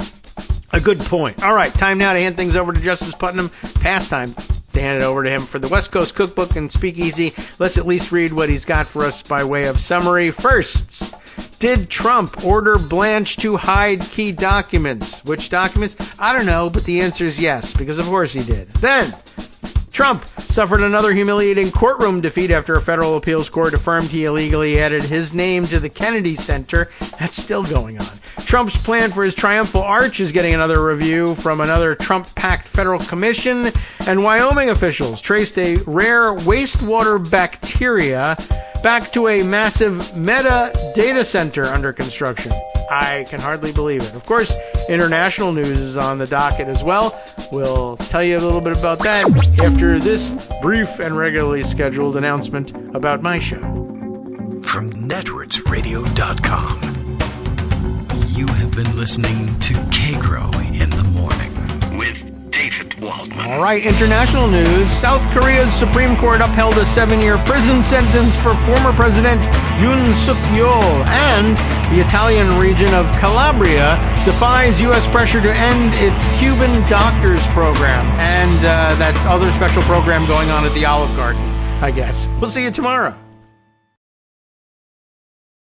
A good point. All right, time now to hand things over to Justice Putnam. Past time to hand it over to him for the West Coast Cookbook and Speakeasy. Let's at least read what he's got for us by way of summary. First, did Trump order Blanche to hide key documents? Which documents? I don't know, but the answer is yes, because of course he did. Then, Trump suffered another humiliating courtroom defeat after a federal appeals court affirmed he illegally added his name to the Kennedy Center. That's still going on. Trump's plan for his triumphal arch is getting another review from another Trump-packed federal commission, and Wyoming officials traced a rare wastewater bacteria back to a massive Meta data center under construction. I can hardly believe it. Of course, international news is on the docket as well. We'll tell you a little bit about that after this brief and regularly scheduled announcement about my show. From networksradio.com, you have been listening to Kagro in the Morning with David Waldman. All right, international news. South Korea's Supreme Court upheld a 7-year prison sentence for former President Yoon Suk-yeol, and the Italian region of Calabria defies U.S. pressure to end its Cuban doctors program, and that other special program going on at the Olive Garden, I guess. We'll see you tomorrow.